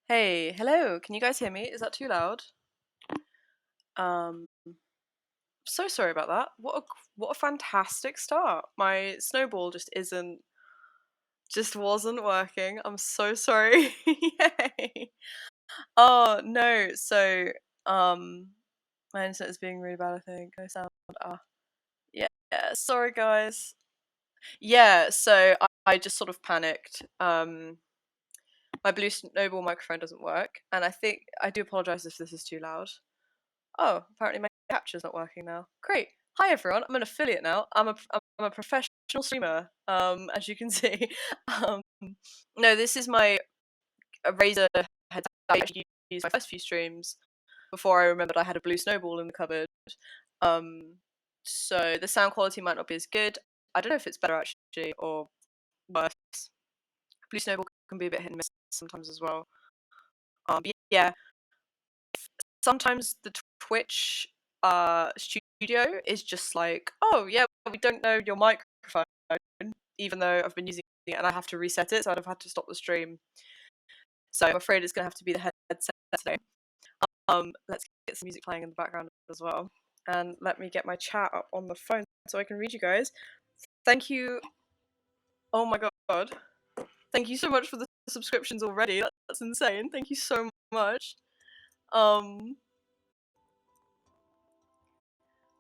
Hey, hello. Can you guys hear me? Is that too loud? Um, so sorry about that. What a fantastic start. My snowball just wasn't working. I'm so sorry. Yay. Oh no. Um my internet is being really bad, I think. I sound yeah, sorry guys. Yeah, I just sort of panicked. My blue snowball microphone doesn't work, and I think I do apologize if this is too loud. Oh, apparently my capture's not working now. Great. Hi everyone, I'm an affiliate now. I'm a professional streamer, as you can see. Um, no, this is my Razer headset. I actually used my first few streams before I remembered I had a blue snowball in the cupboard. Um, so the sound quality might not be as good. I don't know if it's better actually or worse. Blue snowball can be a bit hit and miss sometimes as well. But yeah, sometimes the Twitch studio is just like, oh yeah, we don't know your microphone, even though I've been using it and I have to reset it, so I'd have had to stop the stream. So I'm afraid it's gonna have to be the headset today. Let's get some music playing in the background as well. And let me get my chat up on the phone so I can read you guys. Thank you. Oh my god. Thank you so much for the subscriptions already. That's insane. Thank you so much. Um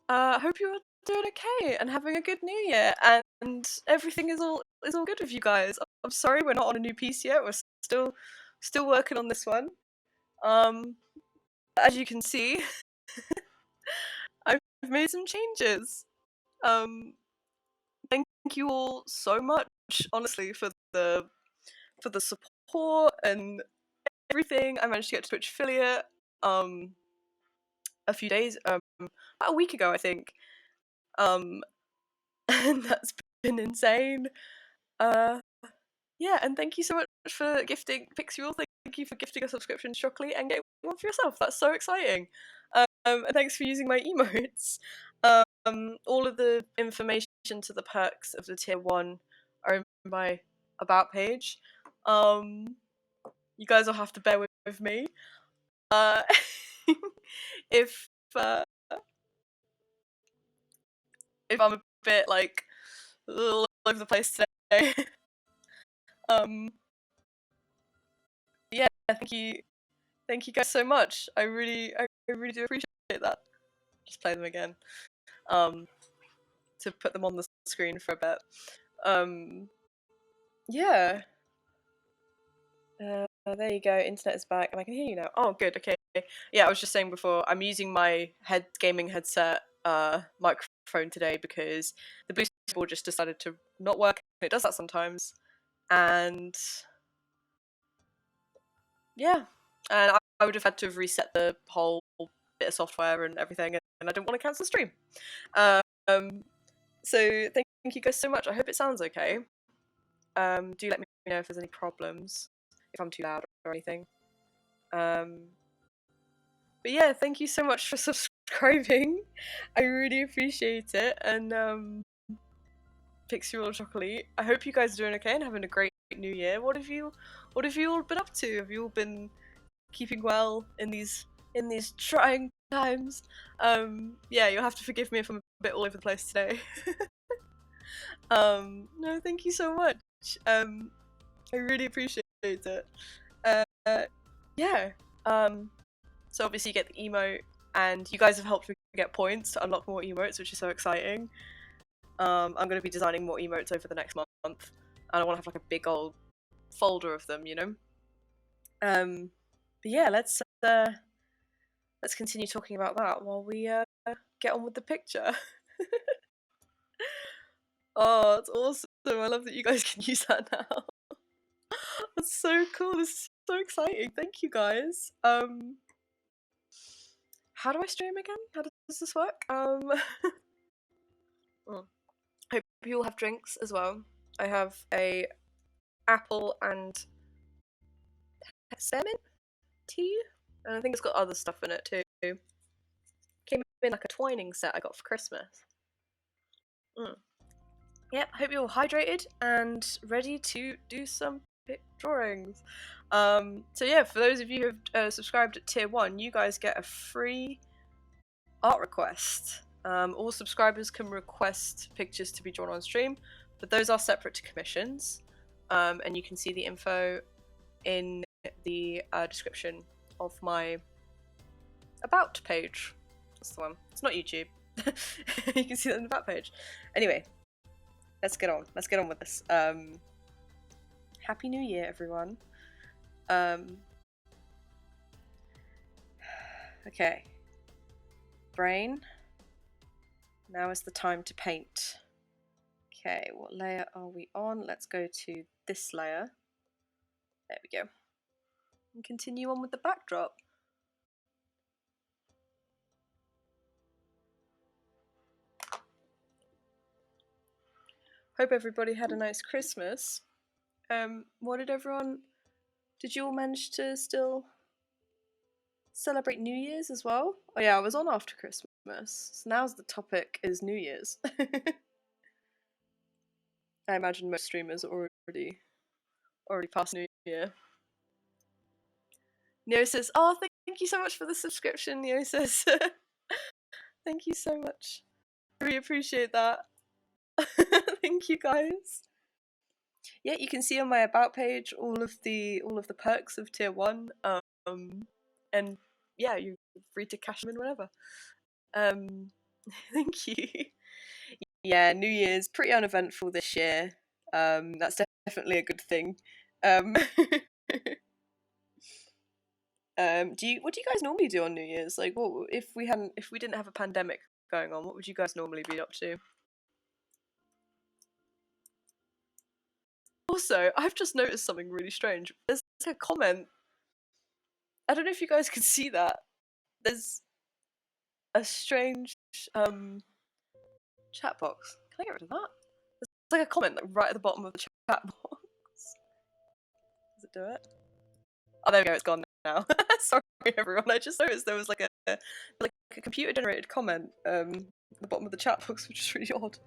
hope you're doing okay and having a good new year, and everything is all good with you guys. I'm sorry we're not on a new piece yet. We're still working on this one. Um, as you can see, I've made some changes. Um, thank you all so much, honestly, for the support and everything. I managed to get to Twitch affiliate a few days about a week ago, I think. Um, and that's been insane. Uh, Yeah, and thank you so much for gifting Pixel. Thank you for gifting a subscription to Shockley and getting one for yourself. That's so exciting. And thanks for using my emotes. All of the information to the perks of the tier 1 are in my about page. You guys will have to bear with me. Uh, if uh, if I'm a bit like all over the place today. um, yeah, thank you guys so much. I really do appreciate that. Just play them again. Um, to put them on the screen for a bit. Um, yeah. There you go. Internet is back, and I can hear you now. Oh, good. Okay. Yeah, I was just saying before. I'm using my gaming headset microphone today because the Bluetooth board just decided to not work. It does that sometimes, and yeah, and I would have had to have reset the whole bit of software and everything, and I didn't want to cancel the stream. Um, so thank you guys so much. I hope it sounds okay. Do let me know if there's any problems, if I'm too loud or anything. But yeah, thank you so much for subscribing. I really appreciate it. And Pixie Roll Chocolate. I hope you guys are doing okay and having a great new year. What have you all been up to? Have you all been keeping well in these trying times? Yeah, you'll have to forgive me if I'm a bit all over the place today. No, thank you so much. I really appreciate it. Uh, yeah. So obviously you get the emote, and you guys have helped me get points to unlock more emotes, which is so exciting. I'm going to be designing more emotes over the next month, and I want to have like a big old folder of them, you know. But yeah, let's continue talking about that while we get on with the picture. Oh, it's awesome! I love that you guys can use that now. That's so cool. This is so exciting. Thank you guys. How do I stream again? How does this work? Oh, hope you all have drinks as well. I have a apple and salmon tea, and I think it's got other stuff in it too. Came in like a twining set I got for Christmas. Mm. Yep, hope you're all hydrated and ready to do some drawings. So yeah, for those of you who have subscribed at tier 1, you guys get a free art request. All subscribers can request pictures to be drawn on stream, but those are separate to commissions. And you can see the info in the description of my about page. That's the one. It's not YouTube. You can see that in the about page. Anyway, let's get on. Let's get on with this. Happy New Year, everyone. Okay. Brain. Now is the time to paint. Okay, what layer are we on? Let's go to this layer. There we go. And continue on with the backdrop. Hope everybody had a nice Christmas. What did everyone... Did you all manage to still celebrate New Year's as well? Oh yeah, I was on after Christmas. So now's the topic is New Year's. I imagine most streamers are already past New Year. Neo says, oh, thank you so much for the subscription, Neo says. Thank you so much. I really appreciate that. Thank you guys. Yeah, you can see on my about page all of the perks of tier 1. And yeah, you're free to cash them in whenever. Thank you. Yeah, New Year's pretty uneventful this year. That's definitely a good thing. What do you guys normally do on New Year's? Like, what if we didn't have a pandemic going on? What would you guys normally be up to? Also, I've just noticed something really strange. There's a comment. I don't know if you guys can see that. There's a strange chat box. Can I get rid of that? There's like a comment right at the bottom of the chat box. Does it do it? Oh, there we go. It's gone now. Sorry, everyone. I just noticed there was like a computer-generated comment at the bottom of the chat box, which is really odd.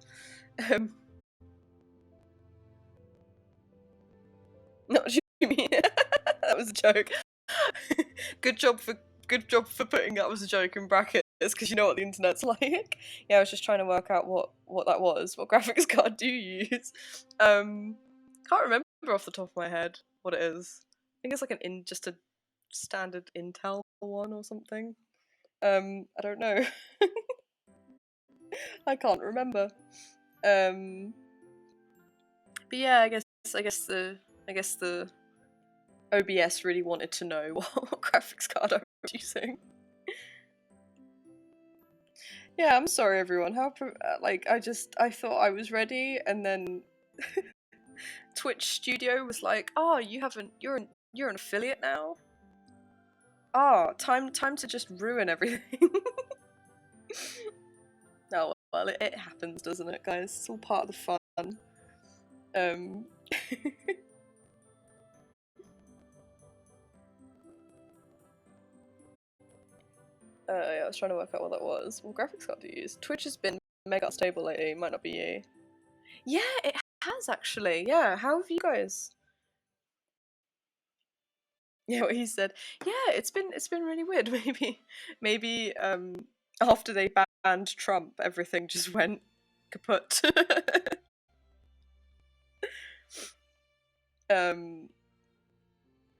Not what you mean. That was a joke. Good job for putting that was a joke in brackets, because you know what the internet's like. Yeah, I was just trying to work out what that was. What graphics card do you use? Can't remember off the top of my head what it is. I think it's like just a standard Intel one or something. I don't know. I can't remember. But yeah, I guess the OBS really wanted to know what graphics card I was using. Yeah, I'm sorry everyone. I thought I was ready, and then Twitch Studio was like, "Oh, you're an affiliate now. Oh, time to just ruin everything." Oh well, it happens, doesn't it, guys? It's all part of the fun. Yeah, I was trying to work out what that was. What graphics card do you use? Twitch has been mega unstable lately. Might not be you. Yeah, it has actually. Yeah, how have you guys? Yeah, what he said. Yeah, it's been really weird. Maybe after they banned Trump, everything just went kaput.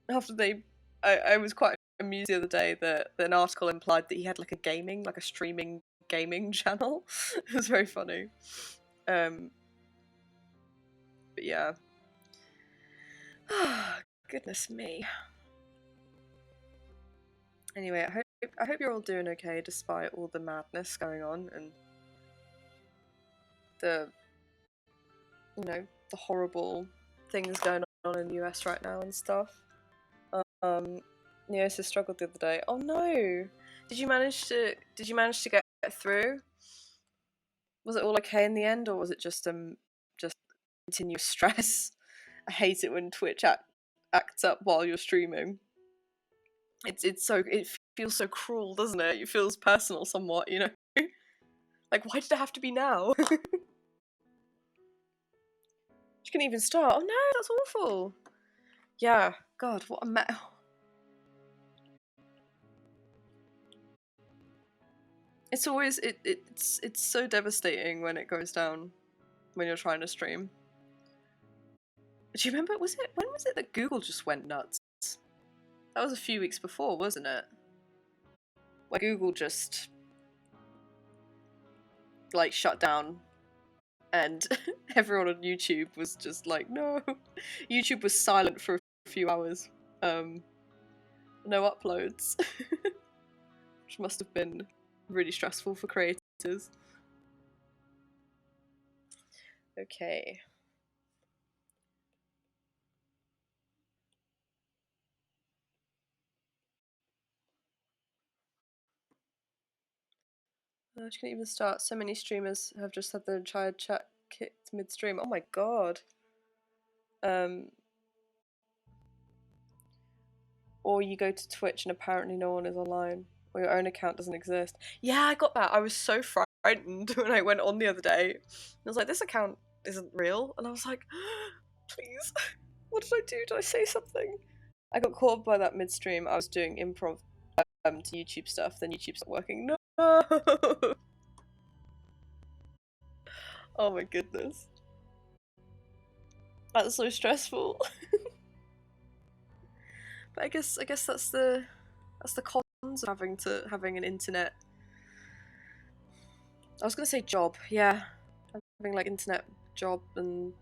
After they, I was quite amused the other day that an article implied that he had like a streaming gaming channel. It was very funny. But yeah. Goodness me. Anyway, I hope you're all doing okay despite all the madness going on and the horrible things going on in the US right now and stuff. Neos has struggled the other day. Oh no! Did you manage to get through? Was it all okay in the end, or was it just continuous stress? I hate it when Twitch acts up while you're streaming. It feels so cruel, doesn't it? It feels personal somewhat, you know? Like, why did it have to be now? You can even start. Oh no, that's awful. Yeah, God, what a mess. It's always it's so devastating when it goes down when you're trying to stream. Do you remember? When was it that Google just went nuts? That was a few weeks before, wasn't it? Where Google just like shut down, and everyone on YouTube was just like, no. YouTube was silent for a few hours. No uploads, which must have been really stressful for creators. Okay. I can't even start. So many streamers have just had their entire chat kicked midstream. Oh my god. Or you go to Twitch and apparently no one is online, or your own account doesn't exist. Yeah, I got that. I was so frightened when I went on the other day. I was like, this account isn't real, and I was like, please, what did I do? Did I say something? I got caught by that midstream. I was doing improv to YouTube stuff. Then YouTube stopped working. No. Oh my goodness. That's so stressful. But I guess that's the cons of having an internet. I was gonna say job, yeah. Having like internet job and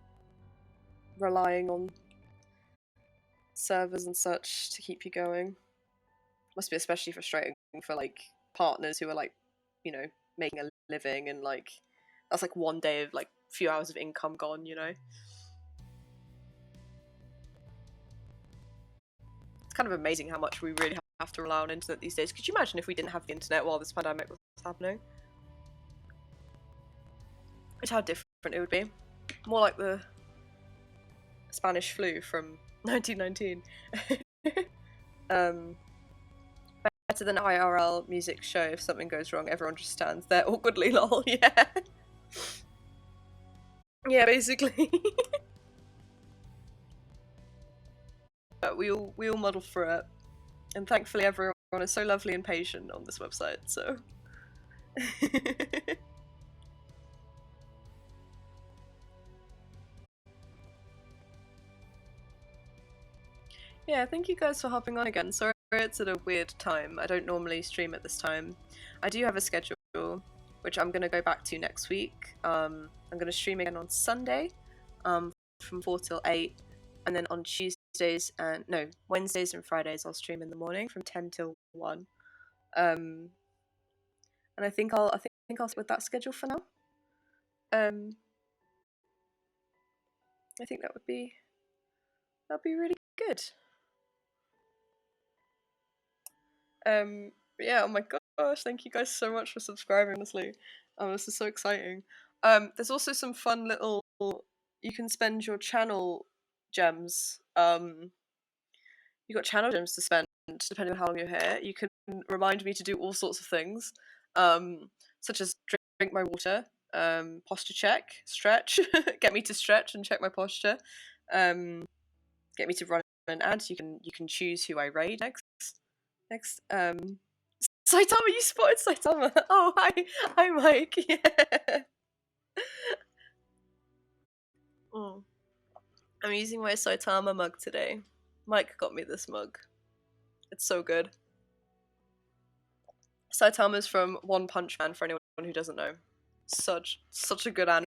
relying on servers and such to keep you going. Must be especially frustrating for like partners who are like, you know, making a living, and like that's like one day of like few hours of income gone, you know. It's kind of amazing how much we really have to rely on internet these days. Could you imagine if we didn't have the internet while this pandemic was happening? Just how different it would be. More like the Spanish flu from 1919. Better than IRL music show. If something goes wrong, everyone just stands there awkwardly. Lol. Yeah. Yeah, basically. But we all muddle through it, and thankfully everyone is so lovely and patient on this website. So. Yeah, thank you guys for hopping on again. Sorry it's at a weird time. I don't normally stream at this time. I do have a schedule, which I'm gonna go back to next week. I'm gonna stream again on Sunday, from 4 till 8, and then on Wednesdays and Fridays I'll stream in the morning from 10 till 1. And I think I'll stick with that schedule for now. I think that'd be really good. Yeah, oh my gosh, thank you guys so much for subscribing, honestly. This is so exciting. There's also some fun little, you can spend your channel gems. You got channel gems to spend depending on how long you're here. You can remind me to do all sorts of things, such as drink my water, posture check, stretch, get me to stretch and check my posture, get me to run an ad. You can choose who I raid next. Saitama, you spotted Saitama. Oh, hi, Mike. Yeah. Mm. I'm using my Saitama mug today. Mike got me this mug. It's so good. Saitama's from One Punch Man, for anyone who doesn't know. Such a good anime.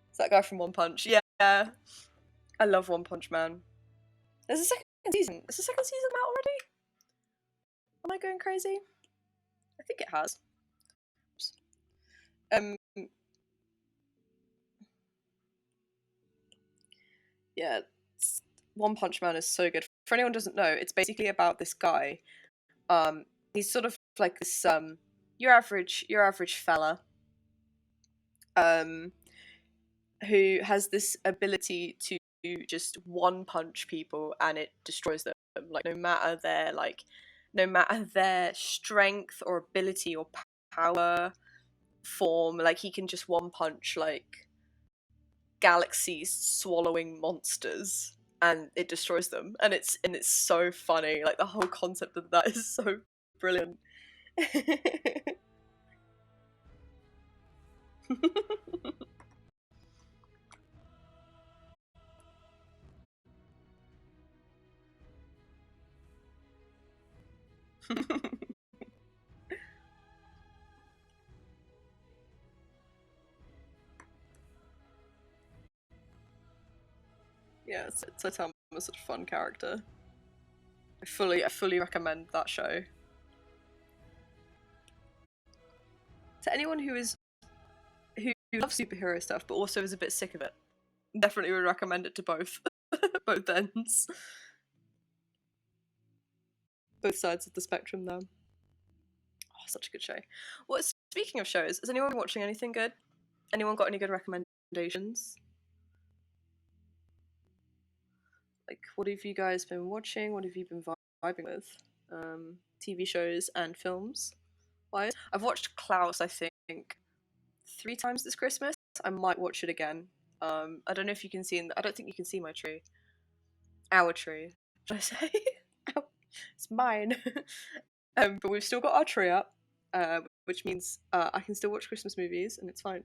It's that guy from One Punch. Yeah. I love One Punch Man. There's a second season. Is the second season out already? Am I going crazy? I think it has. Yeah, One Punch Man is so good. For anyone who doesn't know, it's basically about this guy. He's sort of like this your average fella, who has this ability to just one punch people and it destroys them. Like no matter their strength or ability or power form, like he can just one punch like galaxies swallowing monsters and it destroys them, and it's so funny. Like the whole concept of that is so brilliant. Yeah, so Tom was such a fun character. I fully recommend that show to anyone who loves superhero stuff but also is a bit sick of it. Definitely would recommend it to both, both ends, both sides of the spectrum. There, oh, such a good show. Well, speaking of shows, is anyone watching anything good? Anyone got any good recommendations? Like, what have you guys been watching? What have you been vibing with? TV shows and films. Wise, I've watched Klaus, I think, 3 times this Christmas. I might watch it again. I don't know if you can see. I don't think you can see my tree. Our tree. Should I say? It's mine. But we've still got our tree up, which means I can still watch Christmas movies, and it's fine.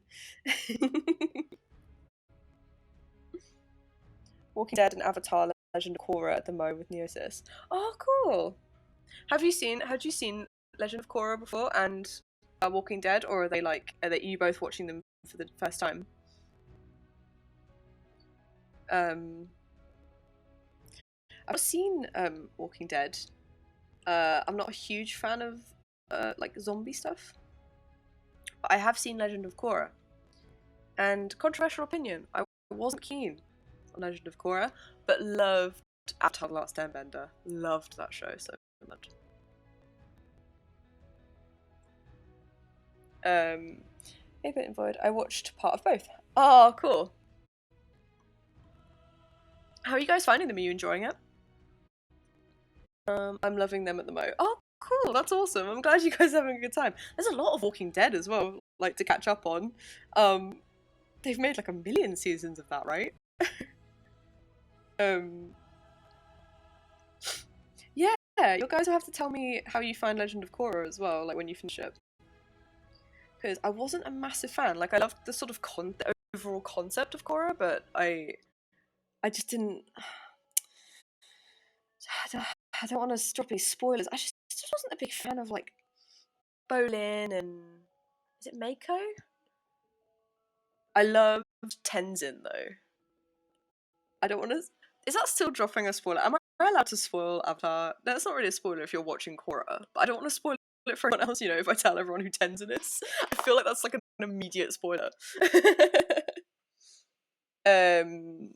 Walking Dead and Avatar: Legend of Korra at the moment with Neosis. Oh, cool. Had you seen Legend of Korra before and Walking Dead, or are they you both watching them for the first time? I've seen Walking Dead. I'm not a huge fan of like zombie stuff, but I have seen Legend of Korra. And controversial opinion, I wasn't keen on Legend of Korra, but loved Avatar: The Last Airbender. Loved that show so much. A bit Void. I watched part of both. Oh, cool. How are you guys finding them? Are you enjoying it? I'm loving them at the moment. Oh, cool. That's awesome. I'm glad you guys are having a good time. There's a lot of Walking Dead as well, like to catch up on. They've made like 1,000,000 seasons of that, right? um, yeah. You guys will have to tell me how you find Legend of Korra as well, like when you finish it. Because I wasn't a massive fan. Like I loved the sort of the overall concept of Korra, but I just didn't. I don't want to drop any spoilers. I just wasn't a big fan of like Bolin and is it Mako? I loved Tenzin though. I don't want to. Is that still dropping a spoiler? Am I allowed to spoil Avatar? That's not really a spoiler if you're watching Korra, but I don't want to spoil it for everyone else. You know, if I tell everyone who Tenzin is, I feel like that's like an immediate spoiler. um,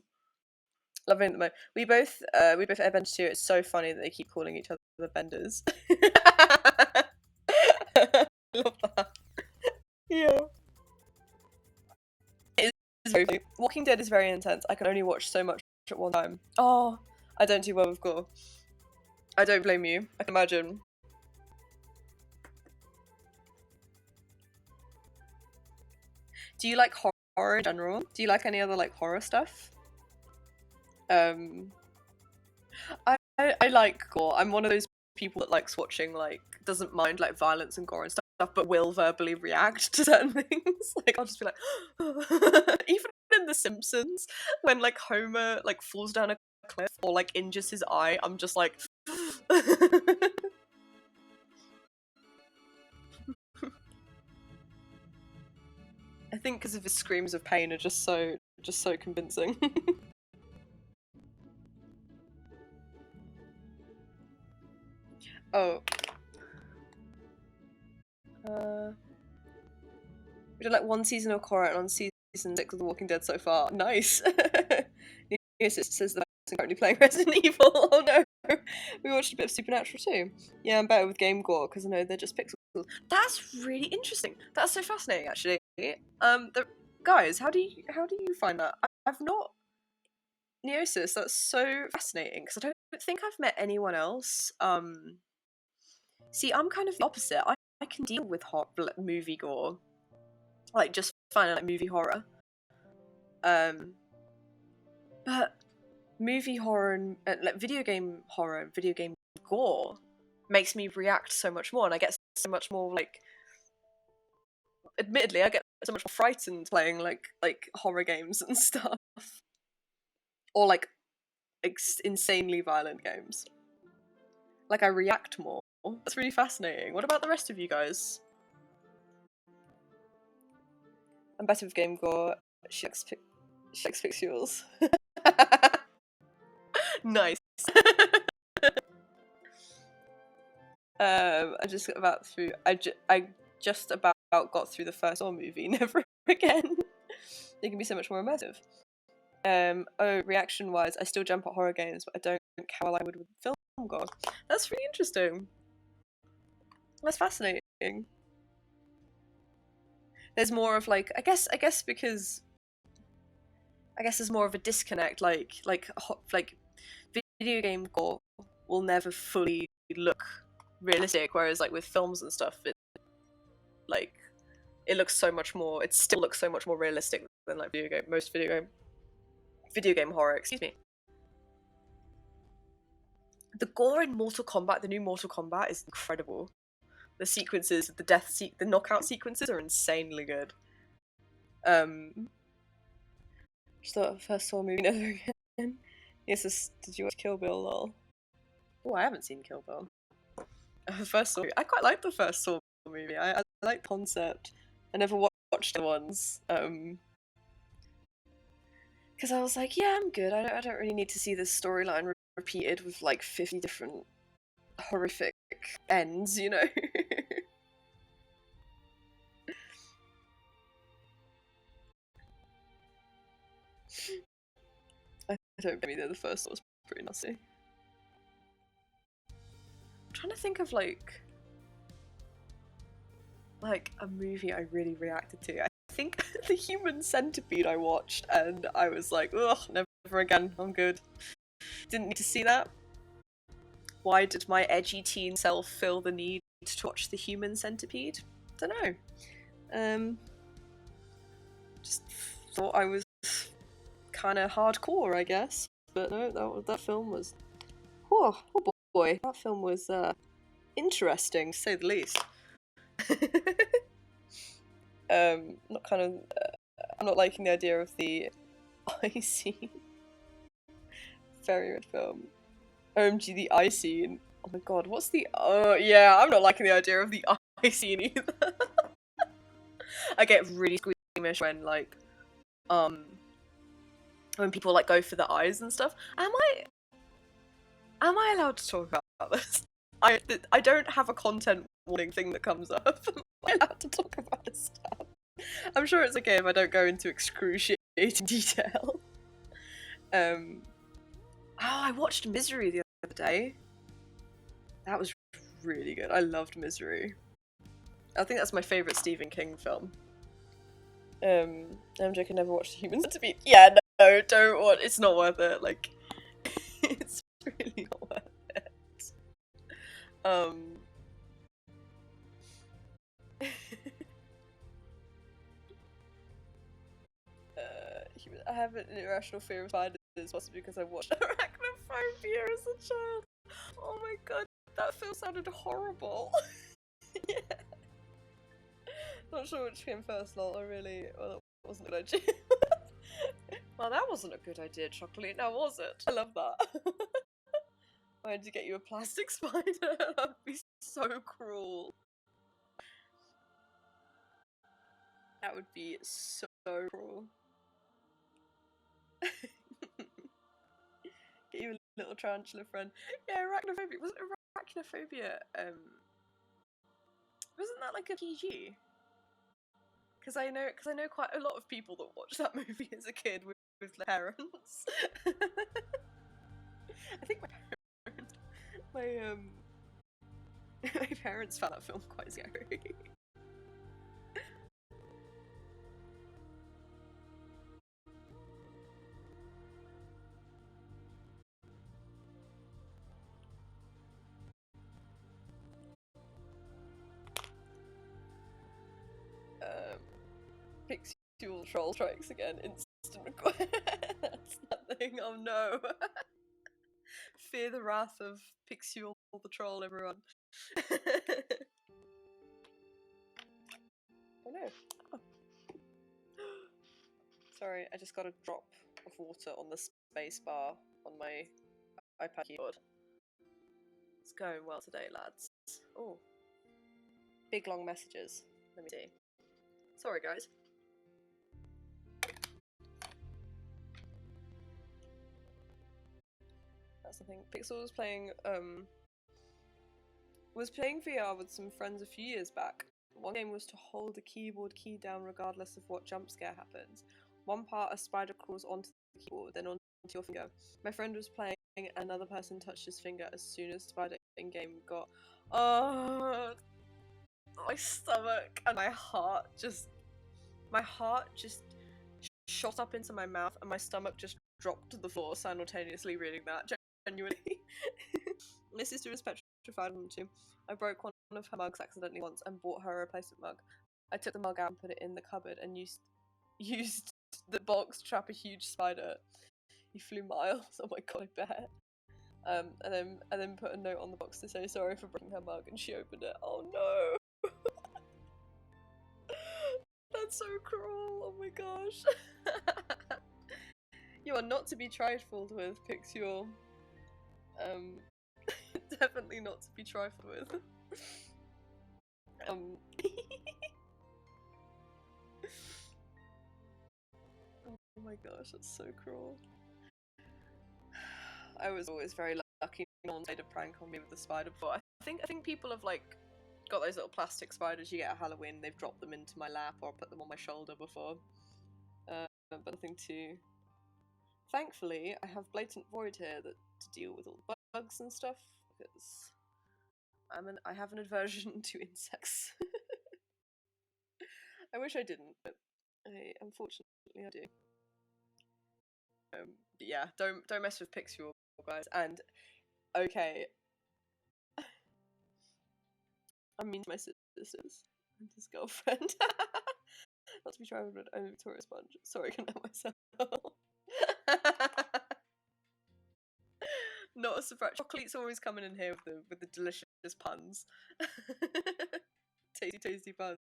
Loving the we both airbend too. It's so funny that they keep calling each other the benders. Love that. Yeah. It is very funny. Walking Dead is very intense. I can only watch so much at one time. Oh, I don't do well with gore. I don't blame you. I can imagine. Do you like horror in general? Do you like any other like horror stuff? Um, I like gore. I'm one of those people that likes watching like doesn't mind like violence and gore and stuff, but will verbally react to certain things. Like I'll just be like, even in The Simpsons, when like Homer like falls down a cliff or like injures his eye, I'm just like. I think because of his screams of pain are just so convincing. Oh. We've done like one season of Korra and on season 6 of The Walking Dead so far. Nice. Yes, it says that I'm currently playing Resident Evil. Oh no. We watched a bit of Supernatural too. Yeah, I'm better with game gore because I know they're just pixels. That's really interesting. That's so fascinating, actually. Guys, how do you find that? I've not Neosis. That's so fascinating because I don't think I've met anyone else. See, I'm kind of the opposite. I can deal with movie gore, like just finding like movie horror. But movie horror and like video game horror and video game gore makes me react so much more, and I get so much more like. Admittedly, I get so much more frightened playing like horror games and stuff, or like insanely violent games. Like I react more. That's really fascinating. What about the rest of you guys? I'm better with game gore. She likes pixels. Nice. I just got about through. I just about got through the first Saw movie. Never again. They can be so much more immersive. Oh, reaction-wise, I still jump at horror games, but I don't how well I would with film gore. That's really interesting. That's fascinating. There's more of like I guess because I guess there's more of a disconnect. Like video game gore will never fully look realistic, whereas like with films and stuff, like it looks so much more. It still looks so much more realistic than like most video game horror. Excuse me. The gore in Mortal Kombat, the new Mortal Kombat, is incredible. The sequences, the knockout sequences are insanely good. Just thought first Saw movie never again. Yes, did you watch Kill Bill? Lol. Oh, I haven't seen Kill Bill. The first Saw. I quite like the first Saw movie. I like the concept. I never watched the ones. Because I was like, yeah, I'm good. I don't really need to see this storyline repeated with like 50 different horrific ends, you know. I don't blame you. The first one was pretty nasty. I'm trying to think of like a movie I really reacted to. I think The Human Centipede I watched, and I was like, ugh, never again. I'm good. Didn't need to see that. Why did my edgy teen self feel the need to watch The Human Centipede? Don't know. Just thought I was kind of hardcore, I guess. But no, that film was. Oh boy, that film was interesting, to say the least. Not kind of. I'm not liking the idea of the eye scene. Very weird film. OMG, the eye scene. Oh my god, what's the? Oh yeah, I'm not liking the idea of the eye scene either. I get really squeamish when like, when people like go for the eyes and stuff. Am I allowed to talk about this? I don't have a content warning thing that comes up. Am I allowed to talk about this stuff? I'm sure it's okay if I don't go into excruciating detail. Oh, I watched Misery the other day. That was really good. I loved Misery. I think that's my favourite Stephen King film. MJ can never watch The Human Centipede. Yeah, no, don't watch. It's not worth it. Like, it's really not worth it. I have an irrational fear of spiders, possibly because I watched Arachnophobia as a child. Oh my god, that film sounded horrible. Yeah. Not sure which came first, lol. Well, that wasn't a good idea. Well, that wasn't a good idea, Chocolate, now was it? I love that. I had to get you a plastic spider. That'd be so cruel. That would be so cruel. Get you a little tarantula friend. Yeah, arachnophobia. Wasn't arachnophobia, wasn't that like a PG? Because I know quite a lot of people that watched that movie as a kid with their parents. I think my my parents found that film quite scary. Pixel Troll strikes again. That's nothing. Oh no. Fear the wrath of Pixule the Troll, everyone. Oh no. Oh. Sorry, I just got a drop of water on the space bar on my iPad keyboard. It's going well today, lads. Oh. Big long messages. Let me see. Sorry, guys. That's the thing. Pixel was playing VR with some friends a few years back. One game was to hold the keyboard key down regardless of what jump scare happens. One part, a spider crawls onto the keyboard, then onto your finger. My friend was playing, and another person touched his finger as soon as spider in-game got... Oh, my stomach and my heart just shot up into my mouth, and my stomach just dropped to the floor simultaneously reading that. Genuinely. My sister was petrified of them too. I broke one of her mugs accidentally once and bought her a replacement mug. I took the mug out and put it in the cupboard and used the box to trap a huge spider. He flew miles. Oh my god, I bet. And then put a note on the box to say sorry for breaking her mug, and she opened it. Oh no. That's so cruel. Oh my gosh. You are not to be trifled with, Pixule. Definitely not to be trifled with. Oh my gosh, that's so cruel. I was always very lucky no one made a prank on me with the spider before. I think people have like got those little plastic spiders you get at Halloween. They've dropped them into my lap or put them on my shoulder before. But nothing too. Thankfully, I have Blatant Void here to deal with all the bugs and stuff, because I have an aversion to insects. I wish I didn't, but unfortunately I do. But yeah, don't mess with Pixule, guys. And okay, I mean to my sisters and his girlfriend. Not to be tried with only Victoria Sponge. Sorry, I can help myself. Not a surprise. Chocolate's always coming in here with the delicious puns. Tasty puns.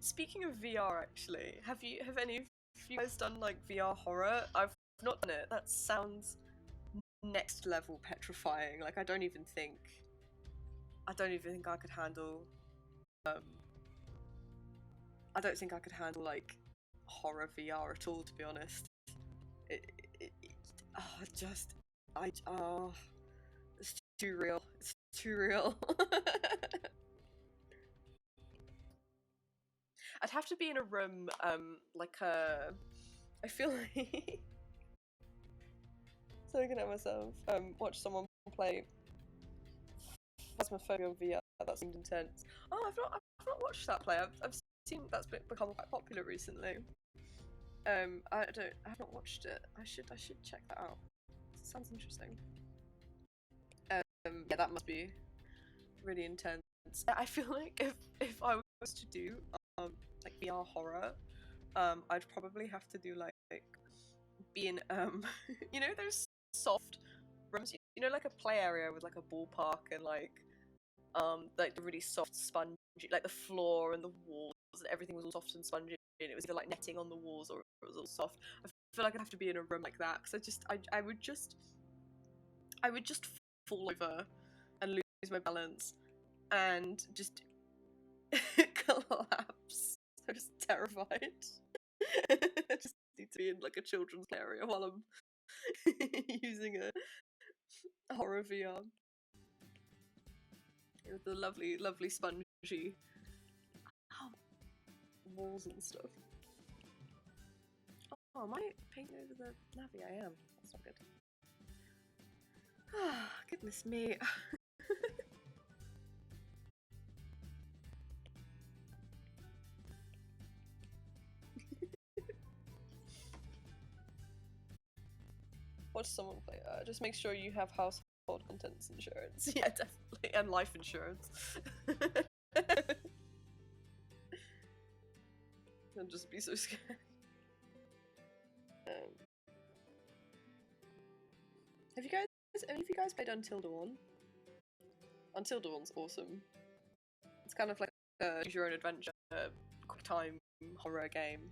Speaking of VR, actually, have any of you guys done like VR horror? I've not done it. That sounds next level petrifying. Like I don't even think I could handle. I don't think I could handle like horror VR at all, to be honest. It's too real. It's too real. I'd have to be in a room, I feel like so I can have myself watch someone play Phasmophobia on VR. That seemed intense. Oh, I've not watched that play. I've seen that's become quite popular recently. I've not watched it. I should check that out. It sounds interesting. Yeah, that must be really intense. I feel like if I was to do like VR horror, I'd probably have to do like be in you know those soft rooms, you know, like a play area with like a ballpark and like the really soft spongy, like the floor and the walls and everything was all soft and spongy, and it was either like netting on the walls or it was all soft. I feel like I'd have to be in a room like that because I would just fall over and lose my balance and just collapse. I'm just terrified. I just need to be in like a children's area while I'm using a horror VR with the lovely spongy walls and stuff. Oh, am I painting over the Navi? I am. That's not good. Ah, goodness me. Watch someone play. Just make sure you have household contents insurance. Yeah, definitely, and life insurance. and just be so scared. Have any of you guys played Until Dawn? Until Dawn's awesome. It's kind of like a choose your own adventure, quick time horror game.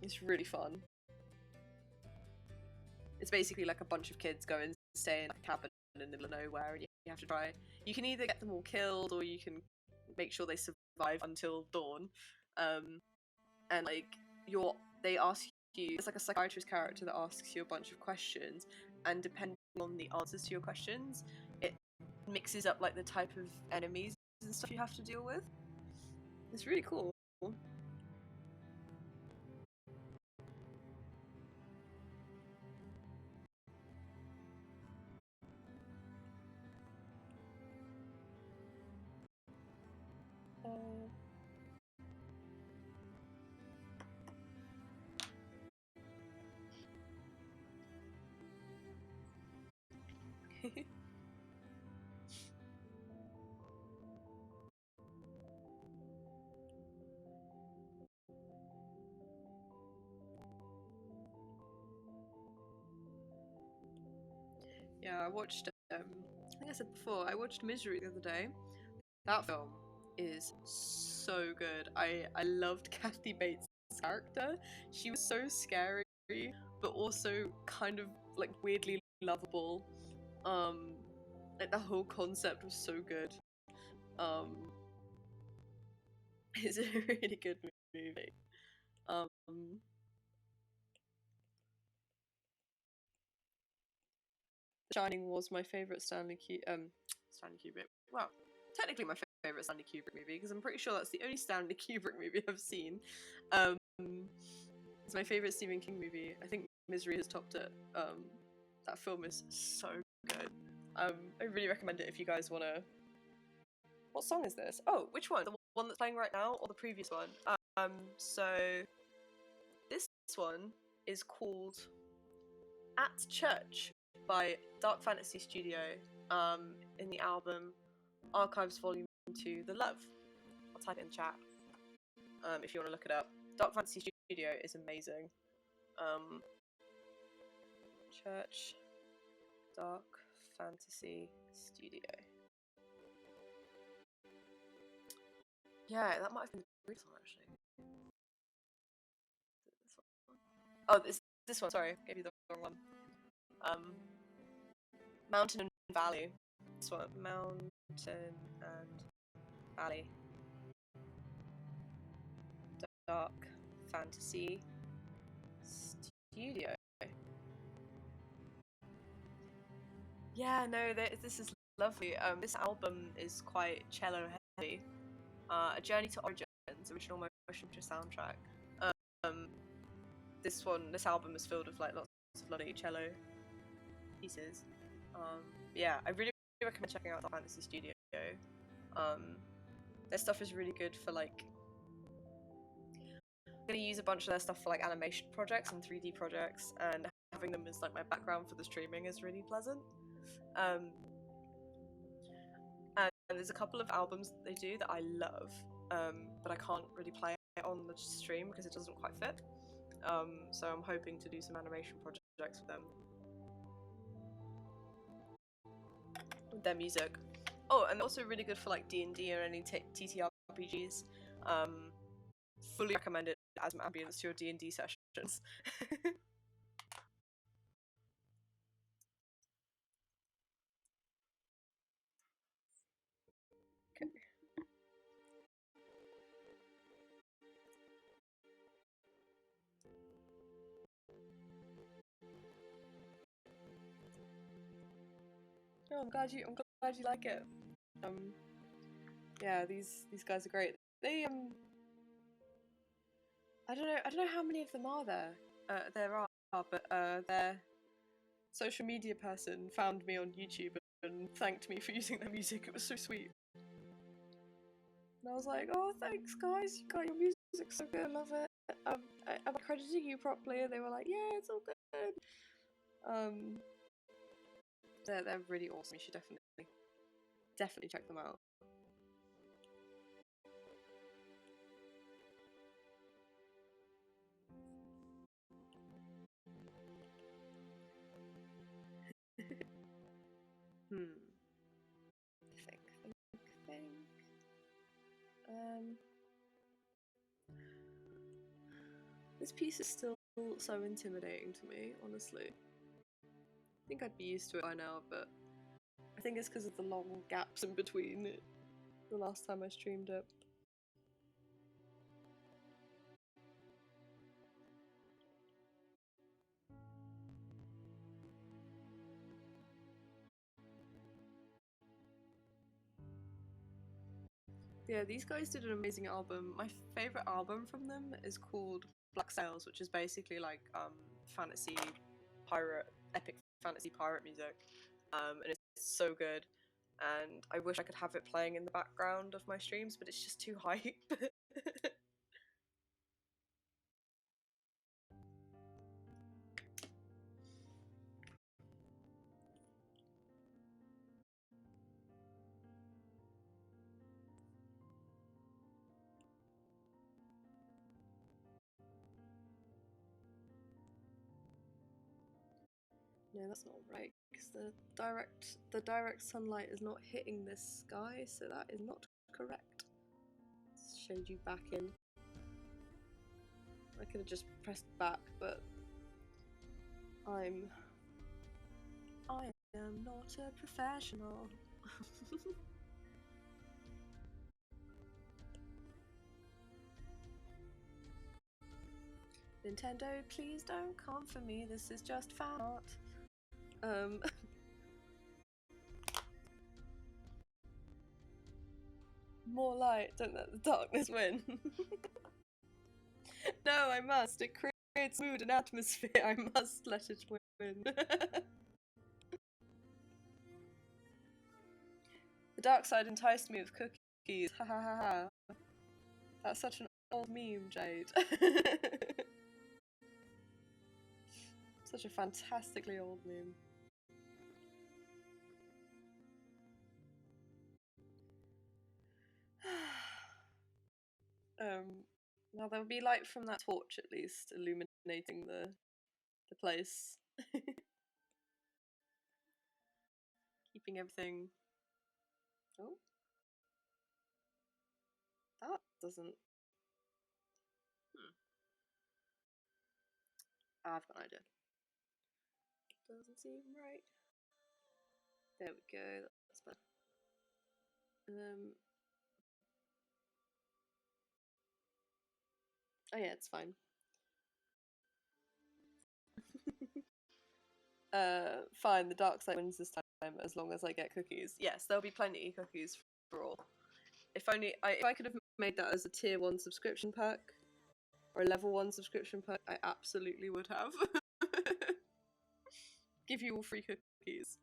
It's really fun. It's basically like a bunch of kids go and stay in a cabin in the middle of nowhere, and you have to try. You can either get them all killed, or you can make sure they survive until dawn. And like they ask you. It's like a psychiatrist character that asks you a bunch of questions, and depending on the answers to your questions, it mixes up like the type of enemies and stuff you have to deal with. It's really cool. Yeah, I watched. I think I said before. I watched Misery the other day. That film is so good. I loved Kathy Bates' character. She was so scary, but also kind of like weirdly lovable. Like the whole concept was so good. Um, it's a really good movie. Um, Shining was my favorite Stanley Kubrick. Well, technically my favorite Stanley Kubrick movie because I'm pretty sure that's the only Stanley Kubrick movie I've seen. It's my favorite Stephen King movie. I think Misery has topped it. That film is so good. I really recommend it if you guys wanna. What song is this? Oh, which one? The one that's playing right now, or the previous one? So this one is called At Church by Dark Fantasy Studio. In the album Archives Volume 2, The Love. I'll type it in the chat. If you want to look it up. Dark Fantasy Studio is amazing. Church Dark Fantasy Studio. Yeah, that might have been the previous one actually. Oh, this one. Sorry, gave you the wrong one. Mountain and Valley. This one, Mountain and Valley. Dark Fantasy Studio. Yeah, no, this is lovely. This album is quite cello heavy. A Journey to Origins, original motion picture soundtrack. This album is filled with like lots of lovely cello pieces. Yeah, I really recommend checking out the Fantasy Studio. Their stuff is really good for like. I'm gonna use a bunch of their stuff for like animation projects and 3D projects, and having them as like my background for the streaming is really pleasant. And there's a couple of albums that they do that I love, but I can't really play it on the stream because it doesn't quite fit. So I'm hoping to do some animation projects with them. With their music. Oh, and also really good for like D&D or any TTRPGs. Fully recommend it as an ambience to your D&D sessions. Okay. Oh, I'm glad you like it. Yeah, these guys are great. They I don't know how many of them are there. But their social media person found me on YouTube and thanked me for using their music. It was so sweet. And I was like, oh, thanks guys, you got your music so good, I love it. Am I crediting you properly? And they were like, yeah, it's all good. They're really awesome. You should definitely check them out. This piece is still so intimidating to me, honestly. I think I'd be used to it by now, but I think it's because of the long gaps in between the last time I streamed it. Yeah, these guys did an amazing album. My favorite album from them is called Black Sails, which is basically like fantasy pirate, epic fantasy pirate music, and it's so good. And I wish I could have it playing in the background of my streams, but it's just too hype. No, that's not right, because the direct sunlight is not hitting this sky, so that is not correct. Let's shade you back in. I could have just pressed back, but I am not a professional. Nintendo, please don't come for me, this is just fan art. More light, don't let the darkness win. No, I must, it creates mood and atmosphere, I must let it win. The dark side enticed me with cookies, ha ha ha ha. That's such an old meme, Jade. Such a fantastically old meme. Now there'll be light from that torch at least, illuminating the place. Keeping everything... Oh? That doesn't... I've got an idea. Doesn't seem right. There we go, that's better. Oh yeah, it's fine. Fine, the dark side wins this time as long as I get cookies. Yes, there'll be plenty of cookies for all. If I could have made that as a tier 1 subscription pack or a level 1 subscription pack, I absolutely would have. Give you all free cookies.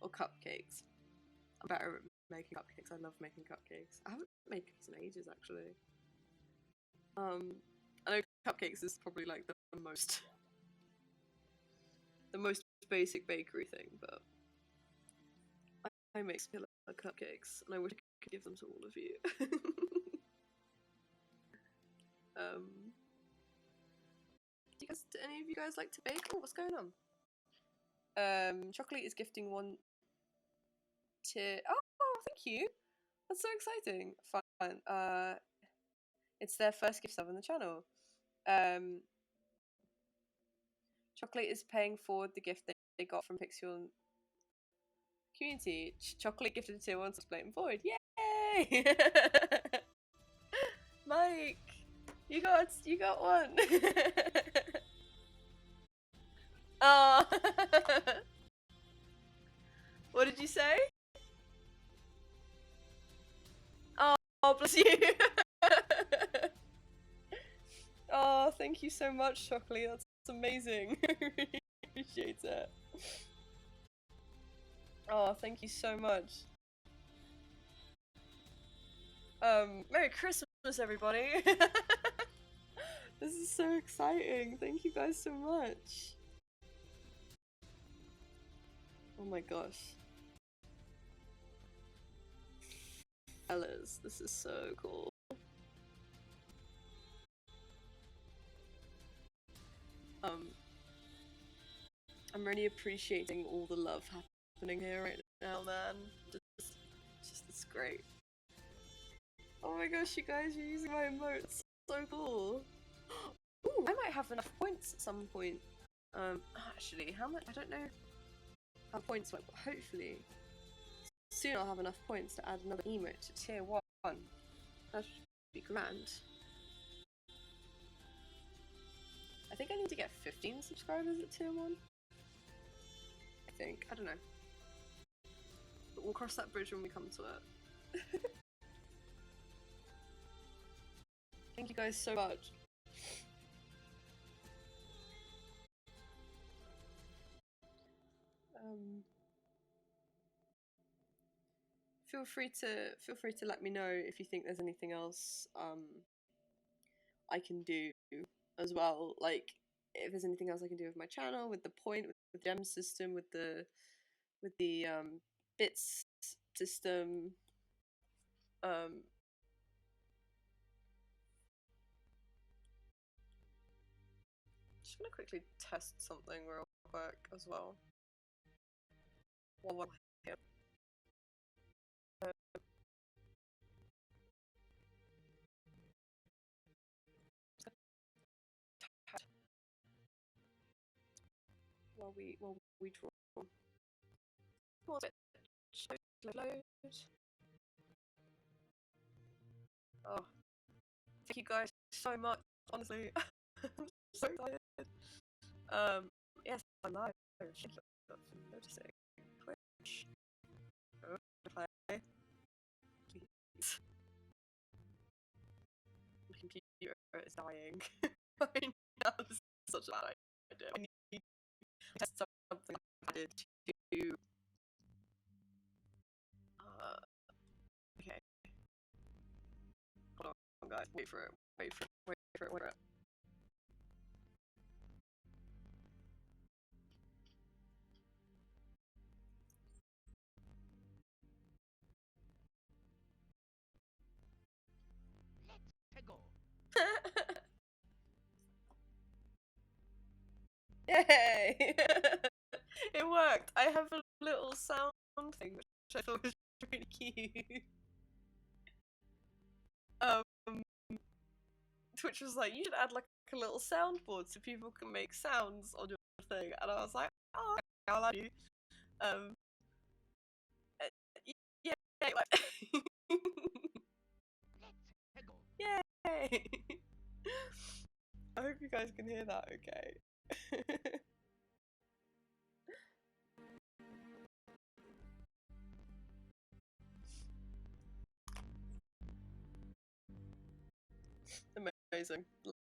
Or cupcakes. I'm better at making cupcakes. I love making cupcakes. I haven't made cookies in ages, actually. I know cupcakes is probably like the most basic bakery thing, but I make killer cupcakes, and I wish I could give them to all of you. Do any of you guys like to bake? Oh, what's going on? Chocolate is gifting one tier. Oh, thank you. That's so exciting. Fun. It's their first gift sub on the channel. Chocolate is paying forward the gift they got from Pixel Community. Chocolate gifted a tier 1 subscription void. Yay! Mike, you got one. Oh. What did you say? Oh, bless you. Oh, thank you so much, Chocolate. That's amazing. I really appreciate it. Oh, thank you so much. Merry Christmas, everybody. This is so exciting. Thank you guys so much. Oh my gosh. Fellas, this is so cool. I'm really appreciating all the love happening here right now, man. It's great. Oh my gosh, you guys, you're using my emotes. So cool. Ooh, I might have enough points at some point. Actually, how much? I don't know how points work, but hopefully soon I'll have enough points to add another emote to tier 1. That should be grand. I think I need to get 15 subscribers at tier 1. I think. I don't know. But we'll cross that bridge when we come to it. Thank you guys so much. Feel free to let me know if you think there's anything else I can do as well. Like if there's anything else I can do with my channel, with the point, with the gem system, with the bits system. Just gonna quickly test something real quick as well. While we're here. While we draw. Pause it. Load. Oh, thank you guys so much. Honestly, I'm so excited. Yes, I'm live. Thank you for noticing. Twitch. Play. Please. The computer is dying. Right now, this is such a bad idea. I need to test something I did to. Okay. Hold on, guys. Wait for it. Wait for it. Yay! It worked! I have a little sound thing which I thought was really cute. Twitch was like, you should add like a little soundboard so people can make sounds on your thing, and I was like, oh, okay, I'll add you. Yeah, Yay! I hope you guys can hear that okay. Amazing.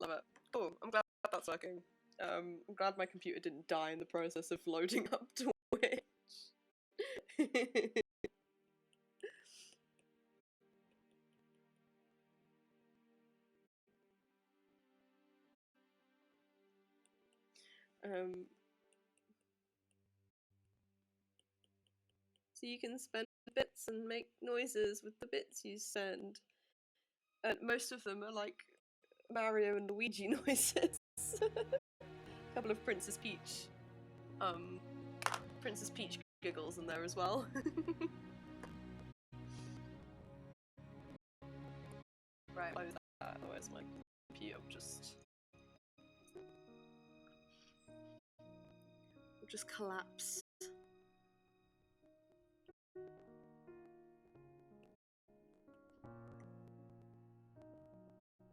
Love it. Oh, I'm glad that's working. I'm glad my computer didn't die in the process of loading up Twitch. So you can spend bits and make noises with the bits you send. And most of them are like Mario and Luigi noises. A couple of Princess Peach giggles in there as well. Right, close that, otherwise my computer will just collapse.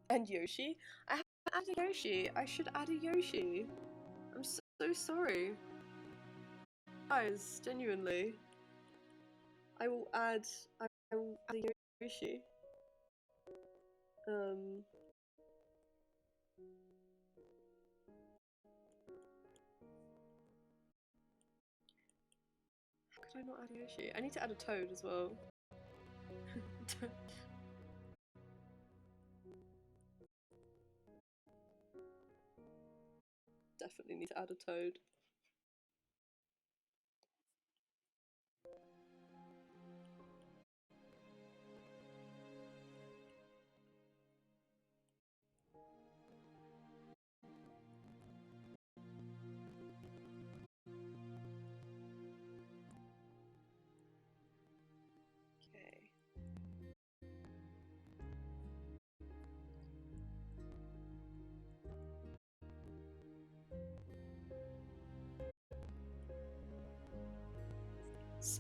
And Yoshi? I haven't added a Yoshi. I should add a Yoshi. I'm so sorry. Guys, genuinely. I will add a Yoshi. How could I not add a Yoshi? I need to add a Toad as well. Definitely need to add a Toad. Okay.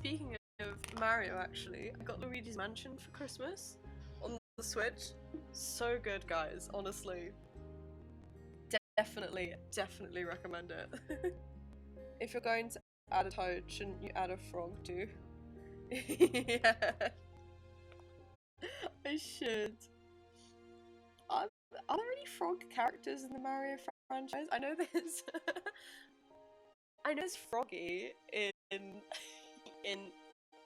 speaking of Mario, actually, I got Luigi's Mansion for Christmas on the Switch. So good, guys, honestly. Definitely recommend it. If you're going to add a toad, shouldn't you add a frog too? Yeah. I should. Are there any frog characters in the Mario franchise? I know there's I know there's Froggy in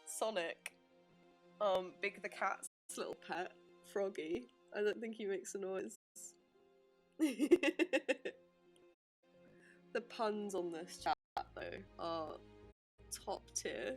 Sonic. Big the cat's little pet, Froggy. I don't think he makes a noise. The puns on this chat though are top tier.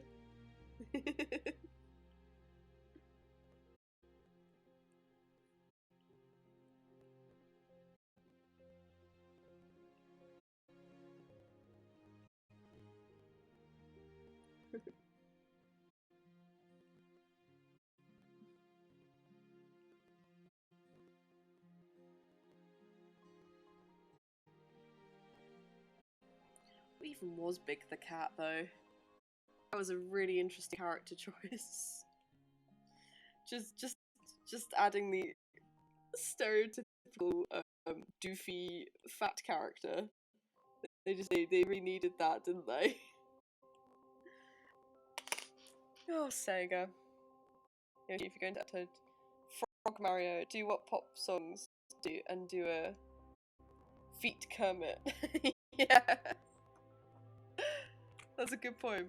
What even was Big the Cat though? That was a really interesting character choice. Just adding the stereotypical doofy fat character. They really needed that, didn't they? Oh, Sega. If you're going to upload Frog Mario, do what pop songs do and do a feat Kermit. Yeah. That's a good point.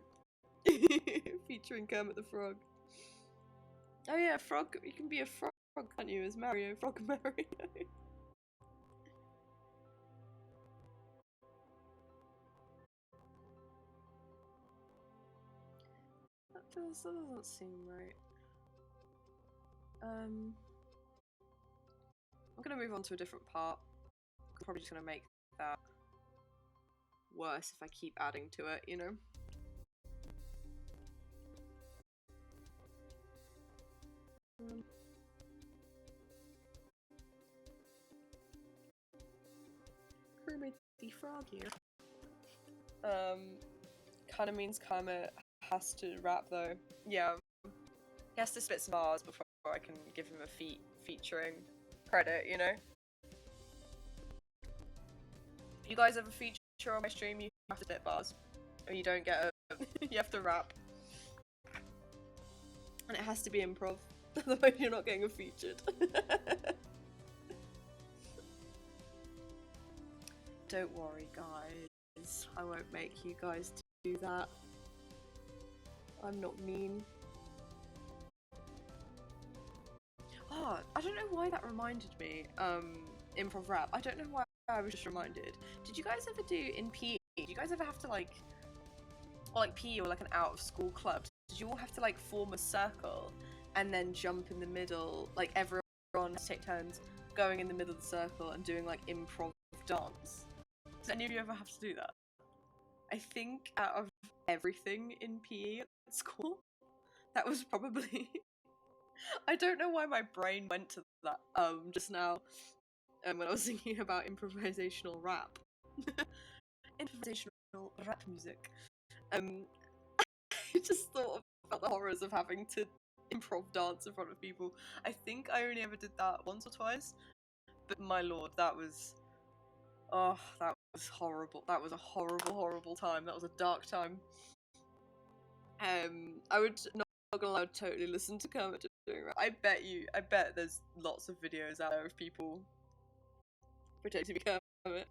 Featuring Kermit the Frog. Oh yeah, frog. You can be a frog, can't you? As Mario, Frog Mario. That doesn't seem right. I'm gonna move on to a different part. I'm probably just gonna make that worse if I keep adding to it, you know? Kermit the Frog here. Kinda means Kermit has to rap though. Yeah. He has to spit some bars before I can give him a featuring credit, you know? If you guys ever feature on my stream, you have to spit bars. Or you don't get a you have to rap. And it has to be improv. Otherwise you're not getting a featured. Don't worry guys. I won't make you guys do that. I'm not mean. Oh, I don't know why that reminded me, improv rap. I don't know why I was just reminded. Did you guys ever do in PE? Did you guys ever have to or like PE or like an out of school club? Did you all have to like form a circle and then jump in the middle? Like everyone has to take turns going in the middle of the circle and doing like improv dance. Does any of you ever have to do that? I think out of everything in PE at school, that was probably I don't know why my brain went to that just now when I was thinking about improvisational rap. Improvisational rap music. I just thought about the horrors of having to improv dance in front of people. I think I only ever did that once or twice, but my lord, that was that was horrible. That was a horrible time. That was a dark time. I would not gonna lie, I would totally listen to Kermit doing that. I bet there's lots of videos out there of people pretending to be Kermit.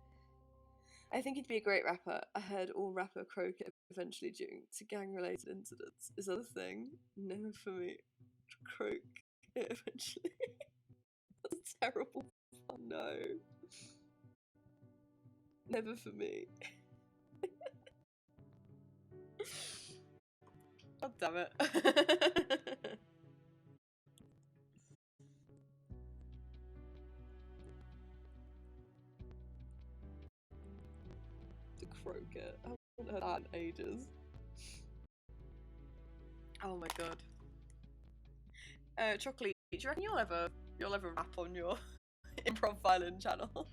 I think he'd be a great rapper. I heard all rapper croak it eventually due to gang-related incidents. Is that a thing? Never for me. Croak it eventually. That's terrible. Oh no. Never for me. God damn it. The croaker. I haven't heard that in ages. Oh my god. Chocolate, do you reckon you'll ever rap on your improv violin channel?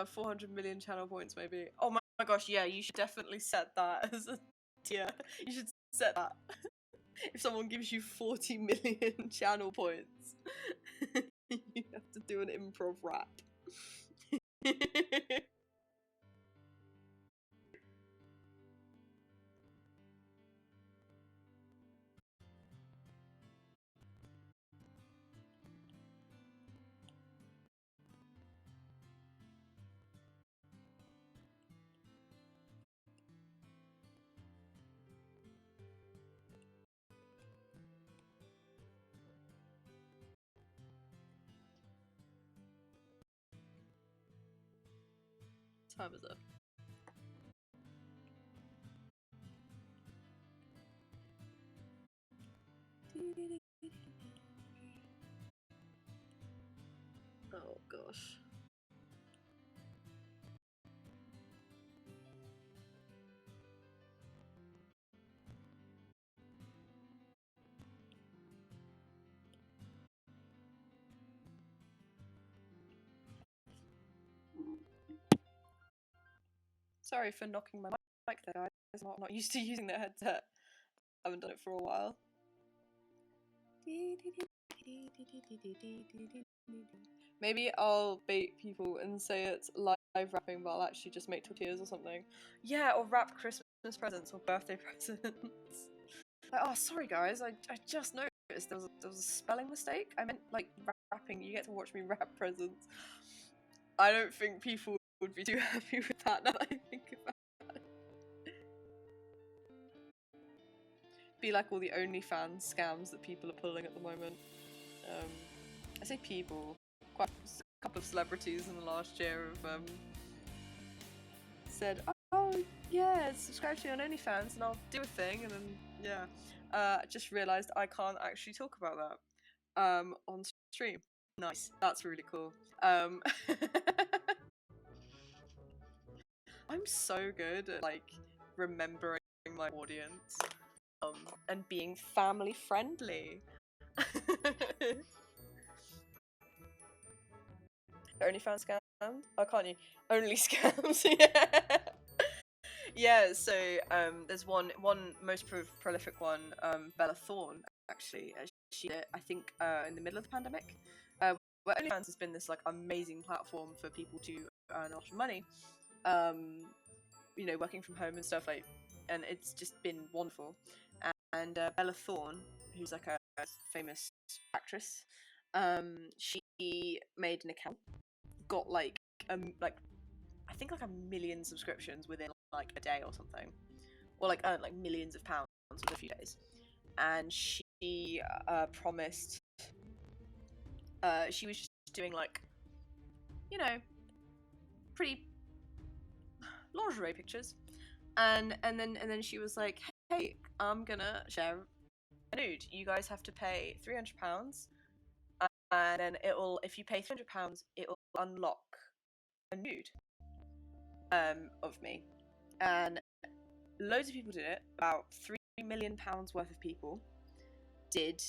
400 million channel points, maybe. Oh my gosh, yeah, you should definitely set that as a tier. You should set that. If someone gives you 40 million channel points, you have to do an improv rap. What time is it? Oh gosh. Sorry for knocking my mic there, guys. I'm not used to using the headset. I haven't done it for a while. Maybe I'll bait people and say it's live rapping, but I'll actually just make tortillas or something. Yeah, or wrap Christmas presents or birthday presents. Like, oh, sorry guys, I just noticed there was a spelling mistake. I meant like rapping. You get to watch me wrap presents. I don't think people would be too happy with that now that I think about it. Be like all the OnlyFans scams that people are pulling at the moment. I say people, quite a couple of celebrities in the last year have said, oh yeah, subscribe to me on OnlyFans and I'll do a thing, and then yeah. I just realised I can't actually talk about that on stream. Nice, that's really cool. I'm so good at like remembering my audience and being family friendly. OnlyFans scam? Oh, can't you? Only scams. Yeah. Yeah. So there's one most prolific one, Bella Thorne. Actually, she did it, I think, in the middle of the pandemic. Where OnlyFans has been this like amazing platform for people to earn a lot of money. You know, working from home and stuff like, and it's just been wonderful. And Bella Thorne, who's like a famous actress, she made an account, got like I think like 1 million subscriptions within like a day or something, or like earned like millions of pounds within a few days. And she promised she was just doing like, you know, pretty lingerie pictures, and then she was like, hey, I'm gonna share a nude. You guys have to pay £300, and then it'll, if you pay £300, it'll unlock a nude of me. And loads of people did it. About £3 million worth of people did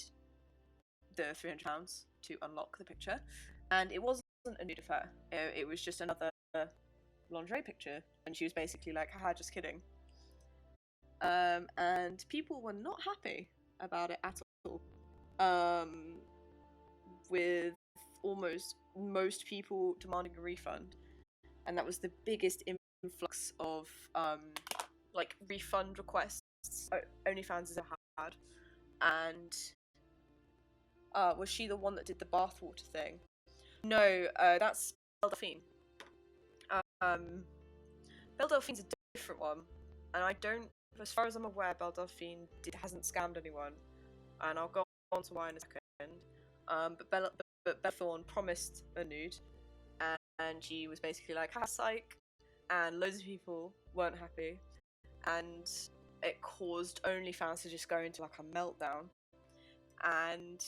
the £300 to unlock the picture, and it wasn't a nude of her. It was just another lingerie picture, and she was basically like, haha, just kidding. And people were not happy about it at all. With almost most people demanding a refund, and that was the biggest influx of like refund requests OnlyFans has ever had. And was she the one that did the bathwater thing? No, that's Belle Delphine. Belle Delphine's a different one, and I don't, as far as I'm aware, Belle Delphine hasn't scammed anyone, and I'll go on to why in a second. But Bella Thorne promised a nude, and she was basically like, ha, psych, and loads of people weren't happy, and it caused OnlyFans to just go into like a meltdown, and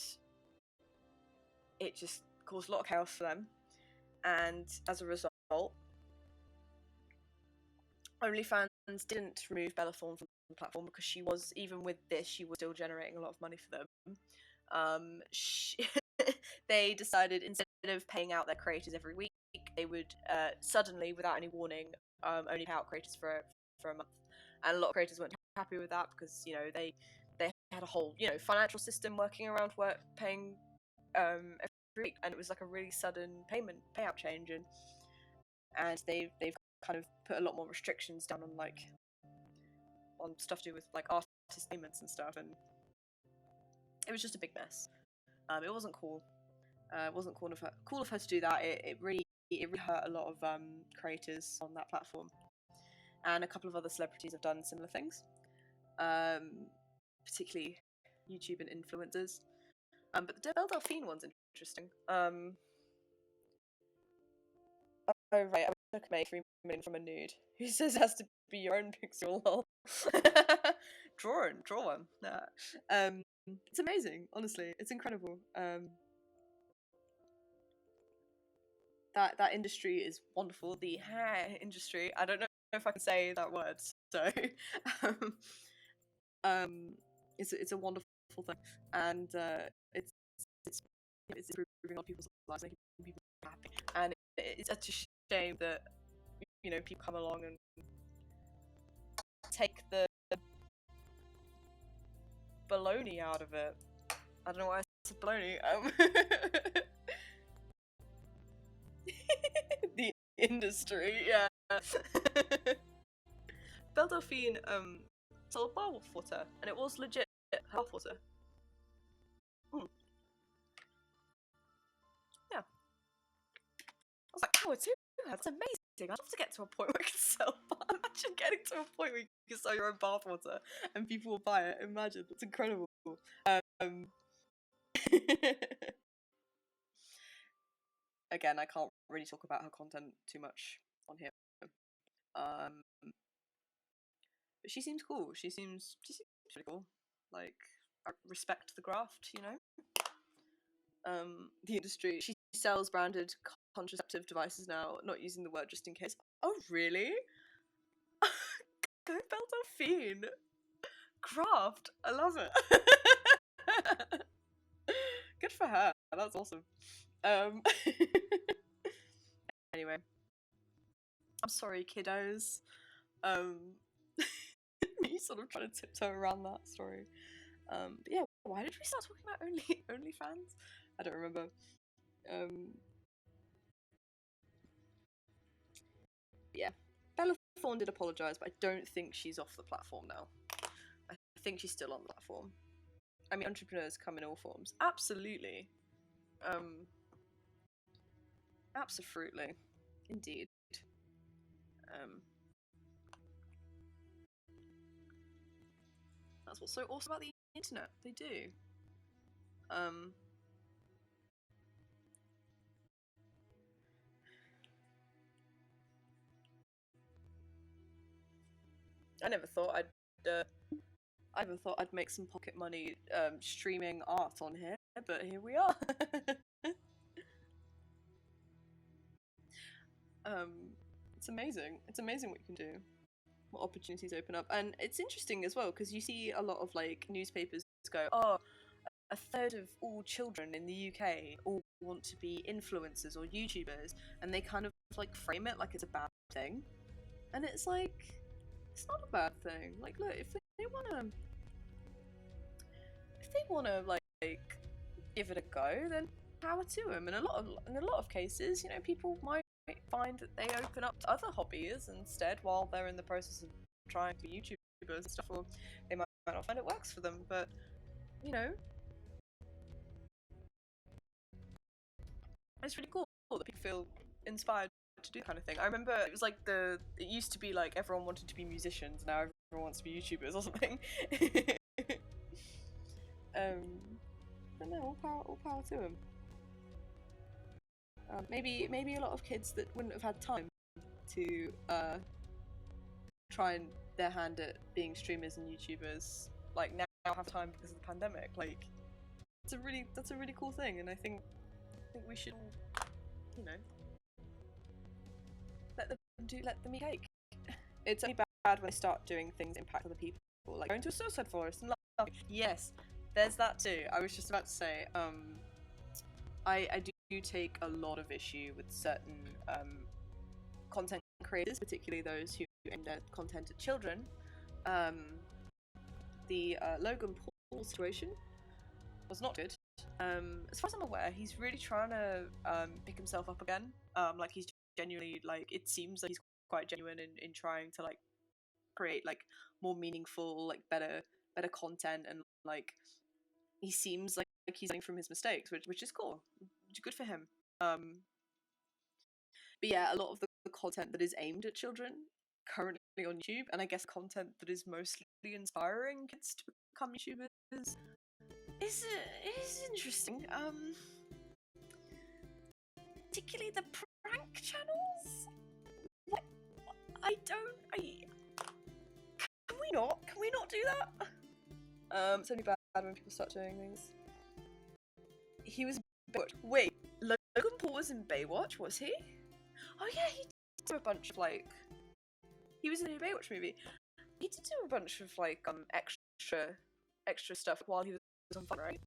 it just caused a lot of chaos for them. And as a result, OnlyFans didn't remove Bella Thorne from the platform, because she was, even with this, she was still generating a lot of money for them. They decided, instead of paying out their creators every week, they would suddenly, without any warning, only pay out creators for a month, and a lot of creators weren't happy with that because they had a whole financial system working around paying every week, and it was like a really sudden payout change, and they've kind of put a lot more restrictions down on stuff to do with like artist payments and stuff, and it was just a big mess. It wasn't cool. It wasn't cool of her to do that. It really hurt a lot of creators on that platform, and a couple of other celebrities have done similar things, particularly YouTube and influencers. But the Belle Delphine one's interesting. Oh right, I took May 3 million from a nude. Who says it has to be your own pixel? Lol. Draw one. Nah. It's amazing, honestly. It's incredible. That industry is wonderful. The hair industry. I don't know if I can say that word. So, it's a wonderful thing, and it's improving on people's lives, making people happy, and it's such a shame that people come along and take the baloney out of it. I don't know why I said baloney. The industry, yeah. Belle Delphine sold bath water, and it was legit bath water. Yeah. I was like, oh, that's amazing. I'd love to get to a point where I can sell bath. Imagine getting to a point where you can sell your own bath water and people will buy it. Imagine, it's incredible. Again, I can't really talk about her content too much on here. But she seems cool. She seems pretty cool. Like, I respect the graft, the industry. She sells branded contraceptive devices now, not using the word just in case. Oh, really? Go Belle Delphine. Graft. I love it. Good for her. That's awesome. Anyway. I'm sorry, kiddos. Me sort of trying to tiptoe around that story. But yeah, why did we start talking about OnlyFans? I don't remember. Yeah, Bella Thorne did apologise, but I don't think she's off the platform now. I think she's still on the platform. I mean, entrepreneurs come in all forms. Absolutely. Absolutely. Indeed. That's what's so awesome about the internet. They do. I never thought I'd make some pocket money streaming art on here, but here we are. It's amazing. It's amazing what you can do, what opportunities open up, and it's interesting as well because you see a lot of like newspapers go, oh, a third of all children in the UK all want to be influencers or YouTubers, and they kind of like frame it like it's a bad thing, and it's like it's not a bad thing. Like, look, if they wanna like give it a go, then power to them. And in a lot of cases, people might find that they open up to other hobbies instead while they're in the process of trying to be YouTubers and stuff, or they might not find it works for them. But it's really cool that people feel inspired to do that kind of thing. I remember it was like it used to be like everyone wanted to be musicians, now everyone wants to be YouTubers or something. But no, all power to them. Maybe a lot of kids that wouldn't have had time to try their hand at being streamers and YouTubers, like now have time because of the pandemic. Like, that's a really cool thing, and I think we should, let them eat cake. It's only bad when they start doing things that impact other people, like going to a suicide forest and laughing. Yes, there's that too. I was just about to say, I do take a lot of issue with certain content creators, particularly those who aim their content at children. The Logan Paul situation was not good. As far as I'm aware, he's really trying to pick himself up again. Like he's genuinely, like, it seems like he's quite genuine in trying to like create like more meaningful, like better content, and like he seems like he's learning from his mistakes, which is cool. Good for him. But yeah, a lot of the content that is aimed at children currently on YouTube, and I guess content that is mostly inspiring kids to become YouTubers, is interesting. Particularly the prank channels. What? Can we not do that? It's only bad when people start doing things. He was in Baywatch. Wait, Logan Paul was in Baywatch, was he? Oh yeah, he did do a bunch of like. He was in a Baywatch movie. He did do a bunch of like extra stuff while he was on Fun, right?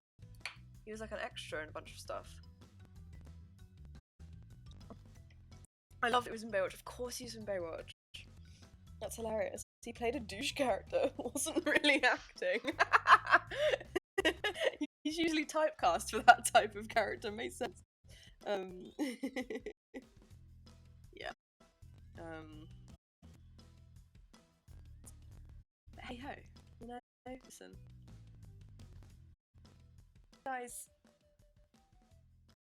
He was like an extra in a bunch of stuff. I love it. He was in Baywatch. Of course, he was in Baywatch. That's hilarious. He played a douche character. Wasn't really acting. He's usually typecast for that type of character. Makes sense. Yeah. But hey ho, you know, listen, guys.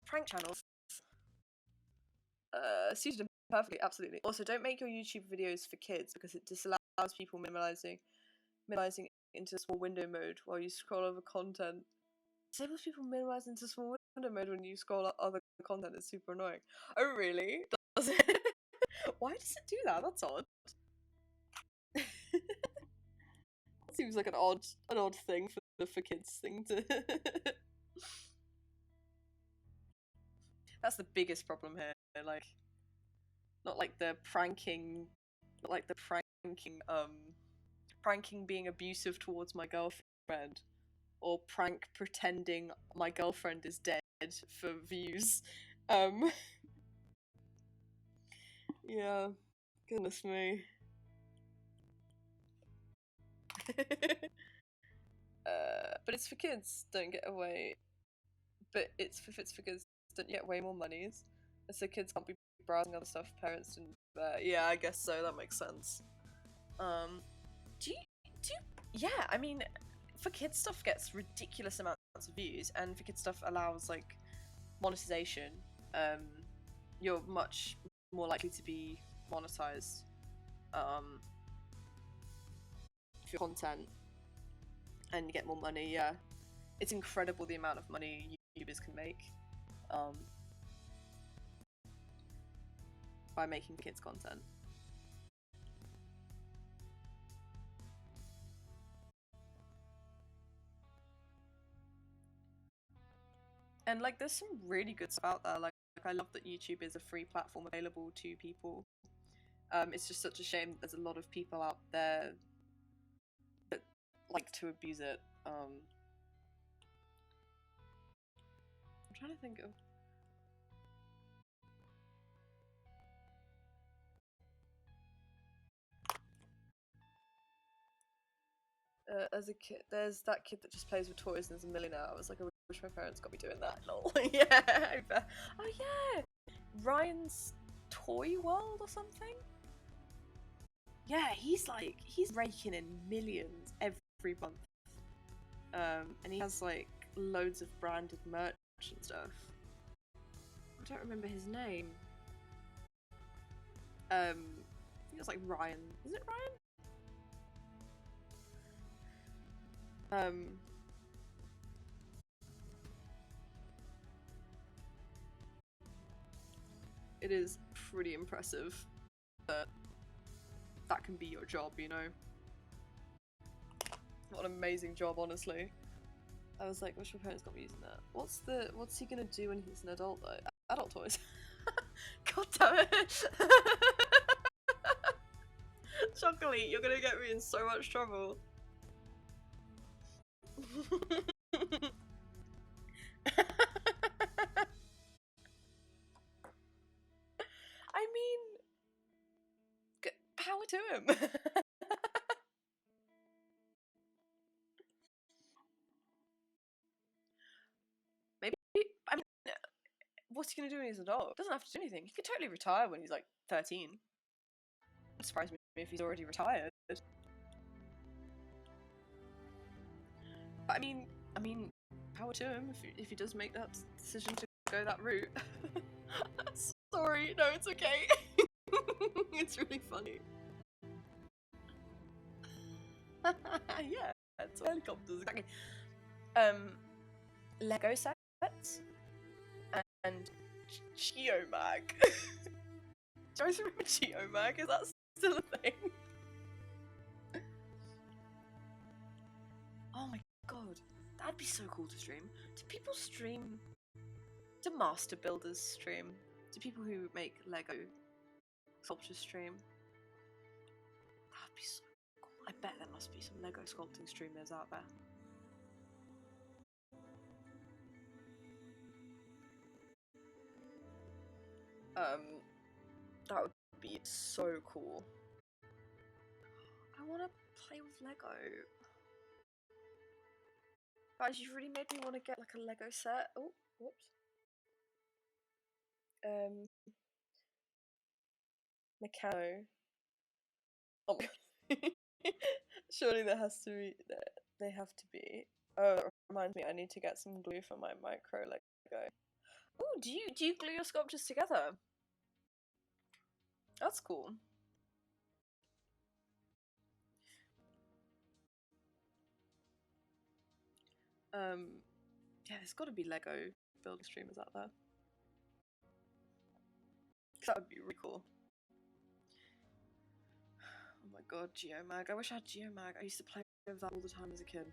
Prank channels. Suited him perfectly. Absolutely. Also, don't make your YouTube videos for kids because it disallows people minimalizing into small window mode while you scroll over content. Disables people minimize into small window mode when you scroll up other content. It's super annoying. Oh really? Does it? Why does it do that? That's odd. That seems like an odd thing for kids thing to. That's the biggest problem here. Like, not like the pranking, pranking being abusive towards my girlfriend, or prank pretending my girlfriend is dead for views. Yeah, goodness me. But it's for kids. Don't get away. But it's for kids. Don't get way more monies. So kids can't be browsing other stuff. Parents didn't. Yeah, I guess so. That makes sense. Yeah, I mean, for kids stuff gets ridiculous amounts of views, and for kids stuff allows like monetization. You're much more likely to be monetized for your content, and you get more money. Yeah, it's incredible the amount of money YouTubers can make by making kids content. And like, there's some really good stuff out there. Like I love that YouTube is a free platform available to people. It's just such a shame that there's a lot of people out there that like to abuse it. I'm trying to think of. As a kid, there's that kid that just plays with toys and is a millionaire. I was like, I wish my parents got me doing that. Lol. Yeah, I bet. Oh yeah, Ryan's Toy World or something. Yeah, he's raking in millions every month. And he has like loads of branded merch and stuff. I don't remember his name. I think it's like Ryan. Is it Ryan? It is pretty impressive that that can be your job, you know? What an amazing job, honestly. I was like, wish my parents got me using that. What's he gonna do when he's an adult though? Adult toys. God damn it! Chocolate, you're gonna get me in so much trouble. to him. Maybe, I mean, what's he gonna do when he's an adult? Doesn't have to do anything. He could totally retire when he's like 13. It surprise me if he's already retired. But I mean, power to him if he does make that decision to go that route. Sorry, no, it's okay. It's really funny. Yeah, it's helicopters, exactly. Lego sets and Geomag. Do you guys remember Geomag? Is that still a thing? Oh my god, that'd be so cool to stream. Do people stream? Do master builders stream? Do people who make Lego sculptures stream? That'd be so cool. I bet there must be some Lego sculpting streamers out there. That would be so cool. I want to play with Lego. Guys, you've really made me want to get like a Lego set. Oh, whoops. Meccano. Oh my god. Surely there has to be. They have to be. Oh, that reminds me. I need to get some glue for my micro Lego. Oh, do you glue your sculptures together? That's cool. Yeah, there's got to be Lego building streamers out there. That would be really cool. Oh my god, Geomag. I wish I had Geomag. I used to play with that all the time as a kid.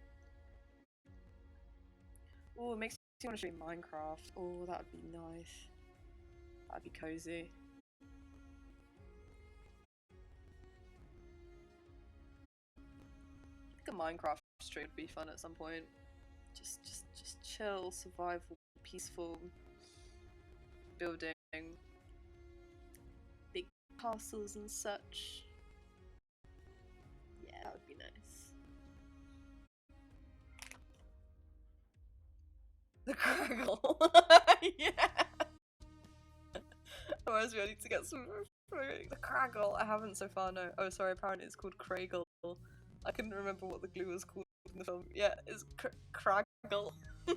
Oh, it makes me want to stream Minecraft. Oh, that would be nice. That'd be cozy. I think a Minecraft stream would be fun at some point. Just chill, survival, peaceful, building big castles and such. Yeah, that would be nice. The Craggle. Yeah. Otherwise, we need to get some. The Craggle. I haven't so far. No. Oh, sorry. Apparently, it's called Craggle. I couldn't remember what the glue was called in the film. Yeah, it's Craggle. The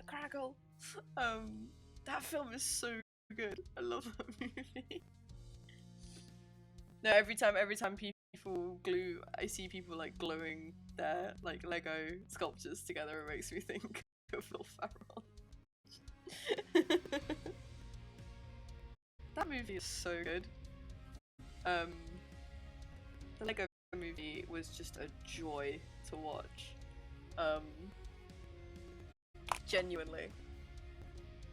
Craggle. That film is so good. I love that movie. No, every time people glue, I see people like gluing their like Lego sculptures together. It makes me think of Will Ferrell. That movie is so good. The Lego movie was just a joy to watch. Genuinely.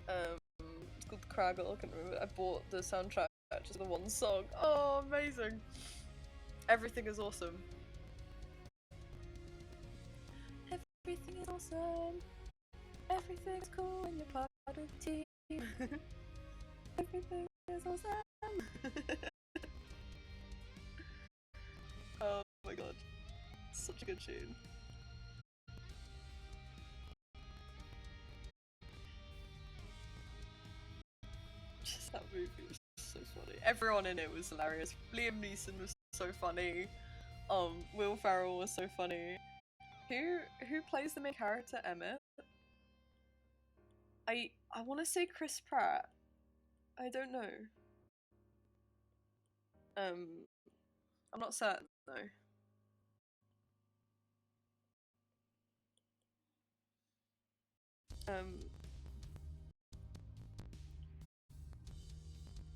It's called Craggle. I can't remember. I bought the soundtrack, just the one song. Oh, amazing! Everything is awesome. Everything is awesome. Everything's cool when you're part of the team. Everything is awesome. Oh my god. Such a good tune. Just that movie was so funny. Everyone in it was hilarious. Liam Neeson was so funny. Will Ferrell was so funny. Who plays the main character, Emmett? I want to say Chris Pratt. I don't know. I'm not certain though.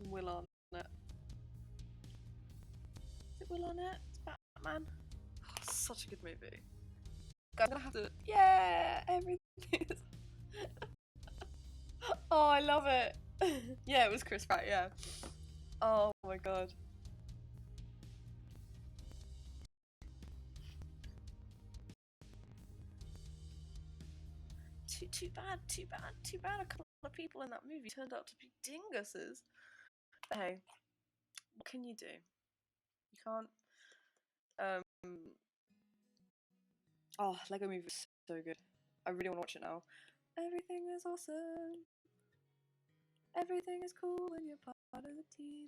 Will Arnett. Is it Will Arnett? It's Batman. Oh, such a good movie. I'm gonna have to. Yeah, everything is. Oh, I love it. Yeah, it was Chris Pratt. Yeah. Oh my god. Too bad. A couple of people in that movie turned out to be dinguses. But hey, What can you do? You can't. Um. Oh, Lego Movie is so good. I really want to watch it now. Everything is awesome. Everything is cool when you're part of the team.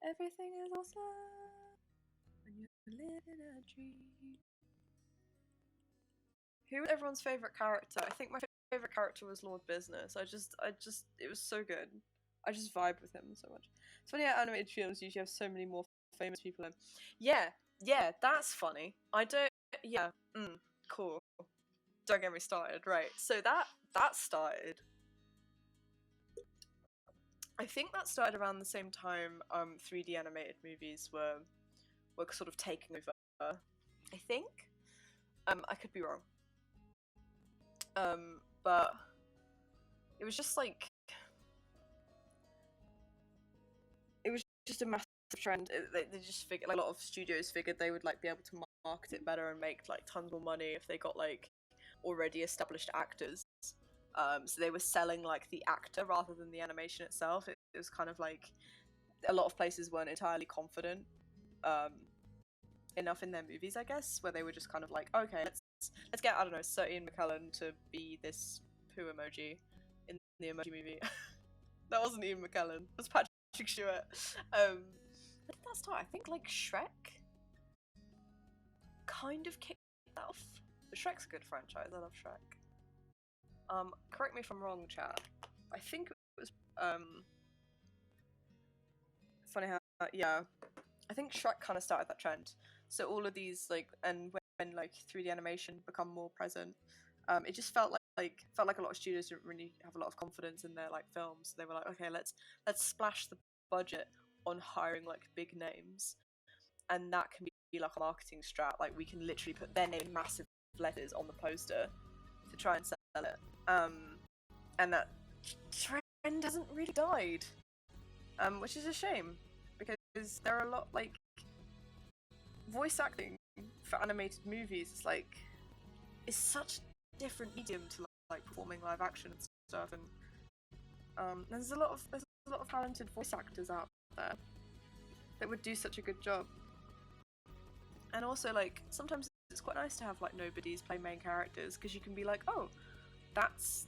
Everything is awesome when you're living a dream. Who was everyone's favorite character? I think my favorite character was Lord Business. It was so good. I just vibe with him so much. It's funny how animated films usually have so many more famous people in. Yeah, that's funny. Yeah, cool. Don't get me started. Right, so that started. I think that started around the same time 3D animated movies were sort of taking over. I think. I could be wrong. But it was just like it was just a massive trend. They just figured, like, a lot of studios figured they would like be able to market it better and make like tons more money if they got like already established actors. So they were selling like the actor rather than the animation itself. It was kind of like a lot of places weren't entirely confident enough in their movies, I guess, where they were just kind of like, okay, let's get, I don't know, Sir Ian McKellen to be this poo emoji in the Emoji Movie. That wasn't Ian McKellen. It was Patrick Stewart. When did that start? I think like Shrek kind of kicked that off. But Shrek's a good franchise. I love Shrek. Correct me if I'm wrong, chat. I think it was funny how yeah. I think Shrek kind of started that trend. So all of these like, and when like 3D animation become more present, it just felt like a lot of studios didn't really have a lot of confidence in their like films. They were like, okay, let's splash the budget on hiring like big names, and that can be like a marketing strat. Like we can literally put their name in massive letters on the poster to try and sell it. And that trend hasn't really died, which is a shame because there are a lot like voice acting for animated movies. It's such a different medium to like performing live action and stuff, and there's a lot of talented voice actors out there that would do such a good job. And also, like, sometimes it's quite nice to have like nobodies play main characters because you can be like, oh, that's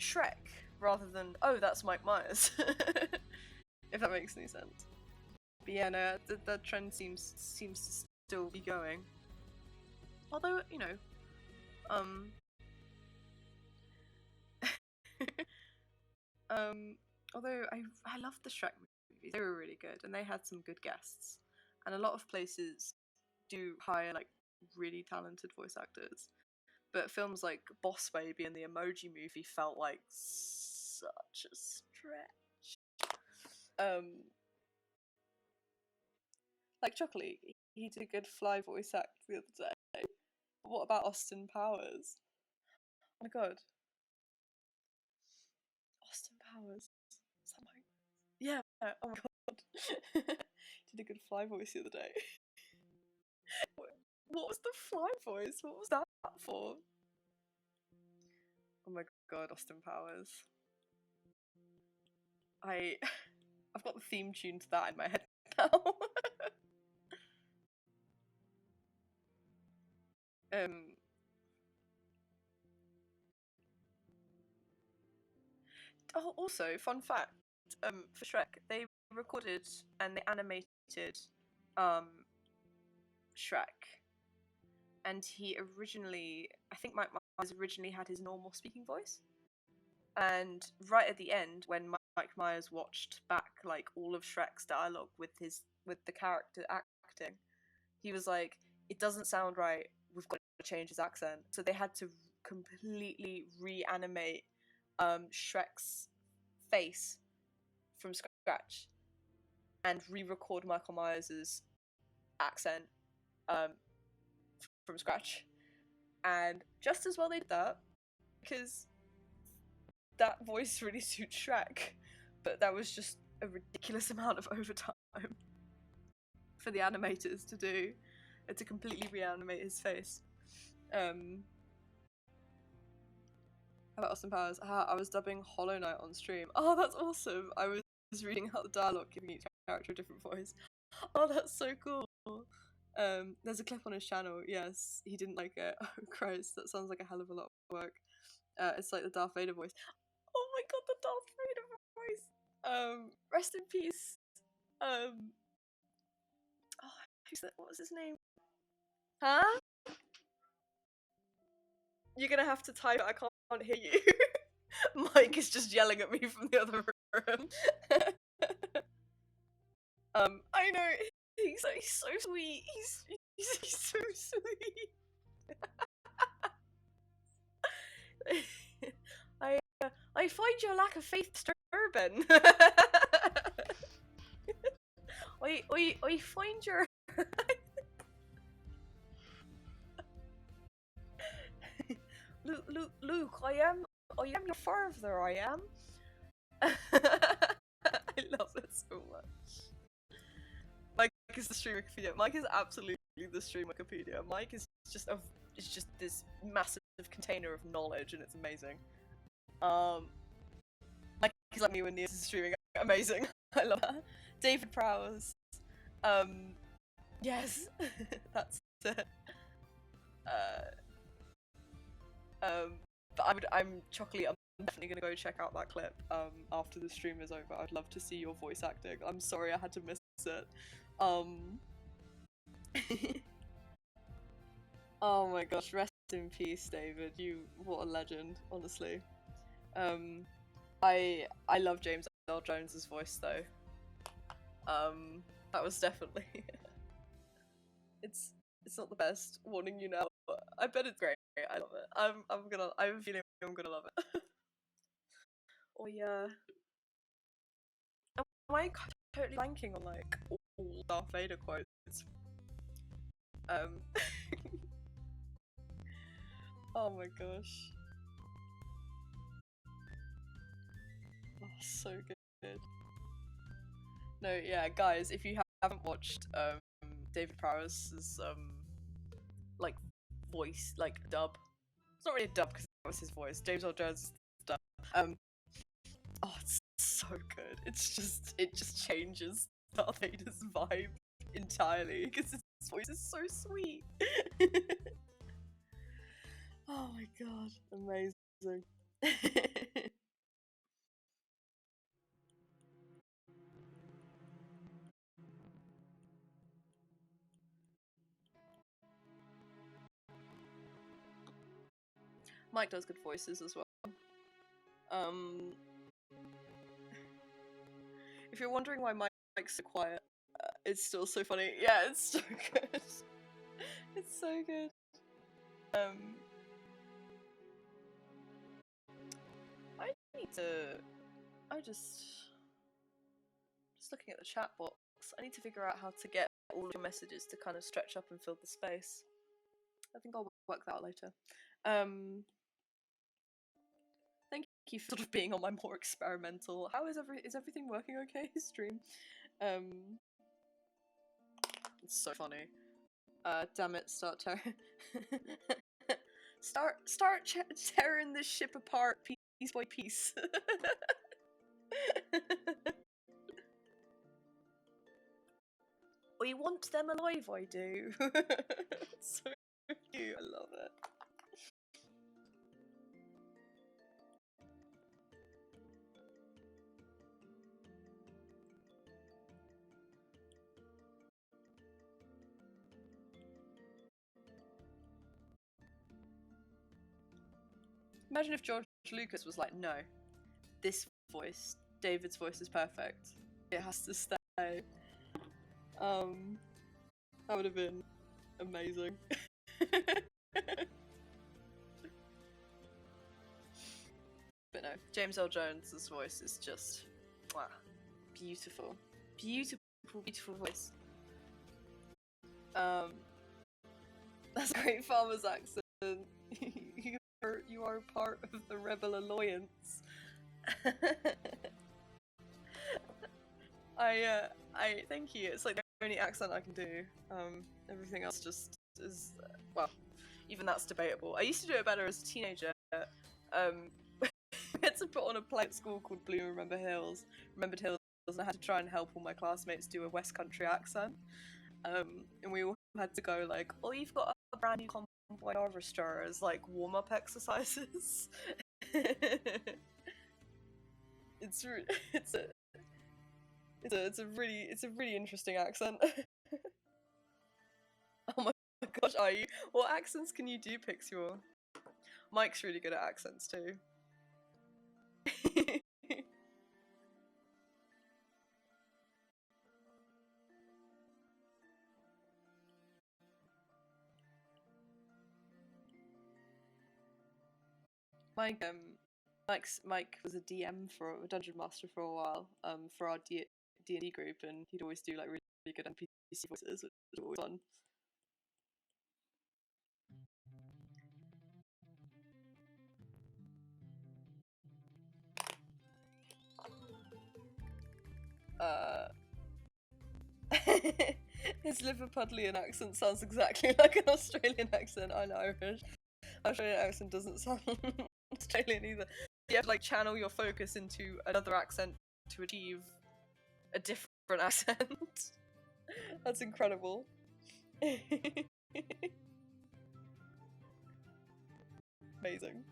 Shrek, rather than, oh, that's Mike Myers. If that makes any sense. But yeah, no, the trend seems to still be going. Although, you know, although I loved the Shrek movies. They were really good, and they had some good guests. And a lot of places do hire like really talented voice actors. But films like Boss Baby and the Emoji Movie felt like such a stretch. Like Chocolate, he did a good fly voice act the other day. What about Austin Powers? Oh my god, Austin Powers. Is that Mike? Yeah. Oh my god. Did a good fly voice the other day. What was the fly voice? What was that for? Oh my god, Austin Powers. I've got the theme tune to that in my head now. Oh, also, fun fact, for Shrek, they recorded and they animated Shrek, and he originally, I think Mike Myers originally had his normal speaking voice, and right at the end, when Mike Myers watched back like all of Shrek's dialogue with the character acting, he was like, it doesn't sound right, we've got to change his accent. So they had to completely reanimate Shrek's face from scratch and re-record Michael Myers' accent from scratch. And just as well they did that, because that voice really suits Shrek, but that was just a ridiculous amount of overtime for the animators to do, and to completely reanimate his face. How about Austin Powers? I was dubbing Hollow Knight on stream. Oh, that's awesome! I was reading out the dialogue, giving each character, a different voice. Oh, that's so cool. There's a clip on his channel. Yes, he didn't like it. Oh Christ, that sounds like a hell of a lot of work. It's like the Darth Vader voice. Oh my god, the Darth Vader voice. Rest in peace. Oh, who's that? What was his name? Huh? You're gonna have to type it. I can't hear you. Mike is just yelling at me from the other room. I know. He's so sweet. He's so sweet. I find your lack of faith disturbing. I find your Luke, I am your father, I am. I love it so much. Mike is the stream Wikipedia. Mike is absolutely the stream Wikipedia. Mike is just this massive container of knowledge, and it's amazing. Mike is like me when Nias is streaming. Amazing. I love that. David Prowse. Yes, that's it. But I'm Chocolate. I'm definitely gonna go check out that clip after the stream is over. I'd love to see your voice acting. I'm sorry I had to miss it. Oh my gosh, rest in peace, David. What a legend, honestly. I love James Earl Jones's voice though. That was definitely it's not the best, warning you now, but I bet it's great. I love it. I have a feeling I'm gonna love it. Oh yeah. Am I totally blanking on like all Darth Vader quotes? Oh my gosh. Oh, so good. No, yeah, guys, if you haven't watched David Prowse's like voice, like dub. It's not really a dub because that was his voice. James Earl Jones' dub. Oh, it's so good. It just changes Darth Vader's vibe entirely because his voice is so sweet. Oh my god, amazing. Mike does good voices as well. If you're wondering why Mike's so quiet, it's still so funny. Yeah, it's so good. It's so good. I just looking at the chat box. I need to figure out how to get all of your messages to kind of stretch up and fill the space. I think I'll work that out later. Thank you for sort of being on my more experimental. How is everything working okay? Stream. It's so funny. Damn it! Start tearing this ship apart piece by piece. I want them alive, I do. It's so cute, I love it. Imagine if George Lucas was like, no, this voice, David's voice is perfect. It has to stay. That would have been amazing. But no, James Earl Jones' voice is just beautiful. Beautiful, beautiful voice. That's a great farmer's accent. You are part of the Rebel Alliance. I thank you. It's like the only accent I can do. Everything else just is well, even that's debatable. I used to do it better as a teenager. We had to put on a play at school called Blue Remembered Hills, and I had to try and help all my classmates do a West Country accent. And we all had to go like, "Oh, you've got a brand new convoy harvester" as like warm-up exercises. it's it's a it's a really interesting accent. Oh my gosh, are you? What accents can you do, Pixel? Mike's really good at accents too. Mike, Mike was a DM for a dungeon master for a while, for our D&D group, and he'd always do like really good NPC voices, which was always fun. His Liverpudlian accent sounds exactly like an Australian accent. I'm Irish. Australian accent doesn't sound Australian either. You have to like channel your focus into another accent to achieve a different accent. That's incredible. Amazing.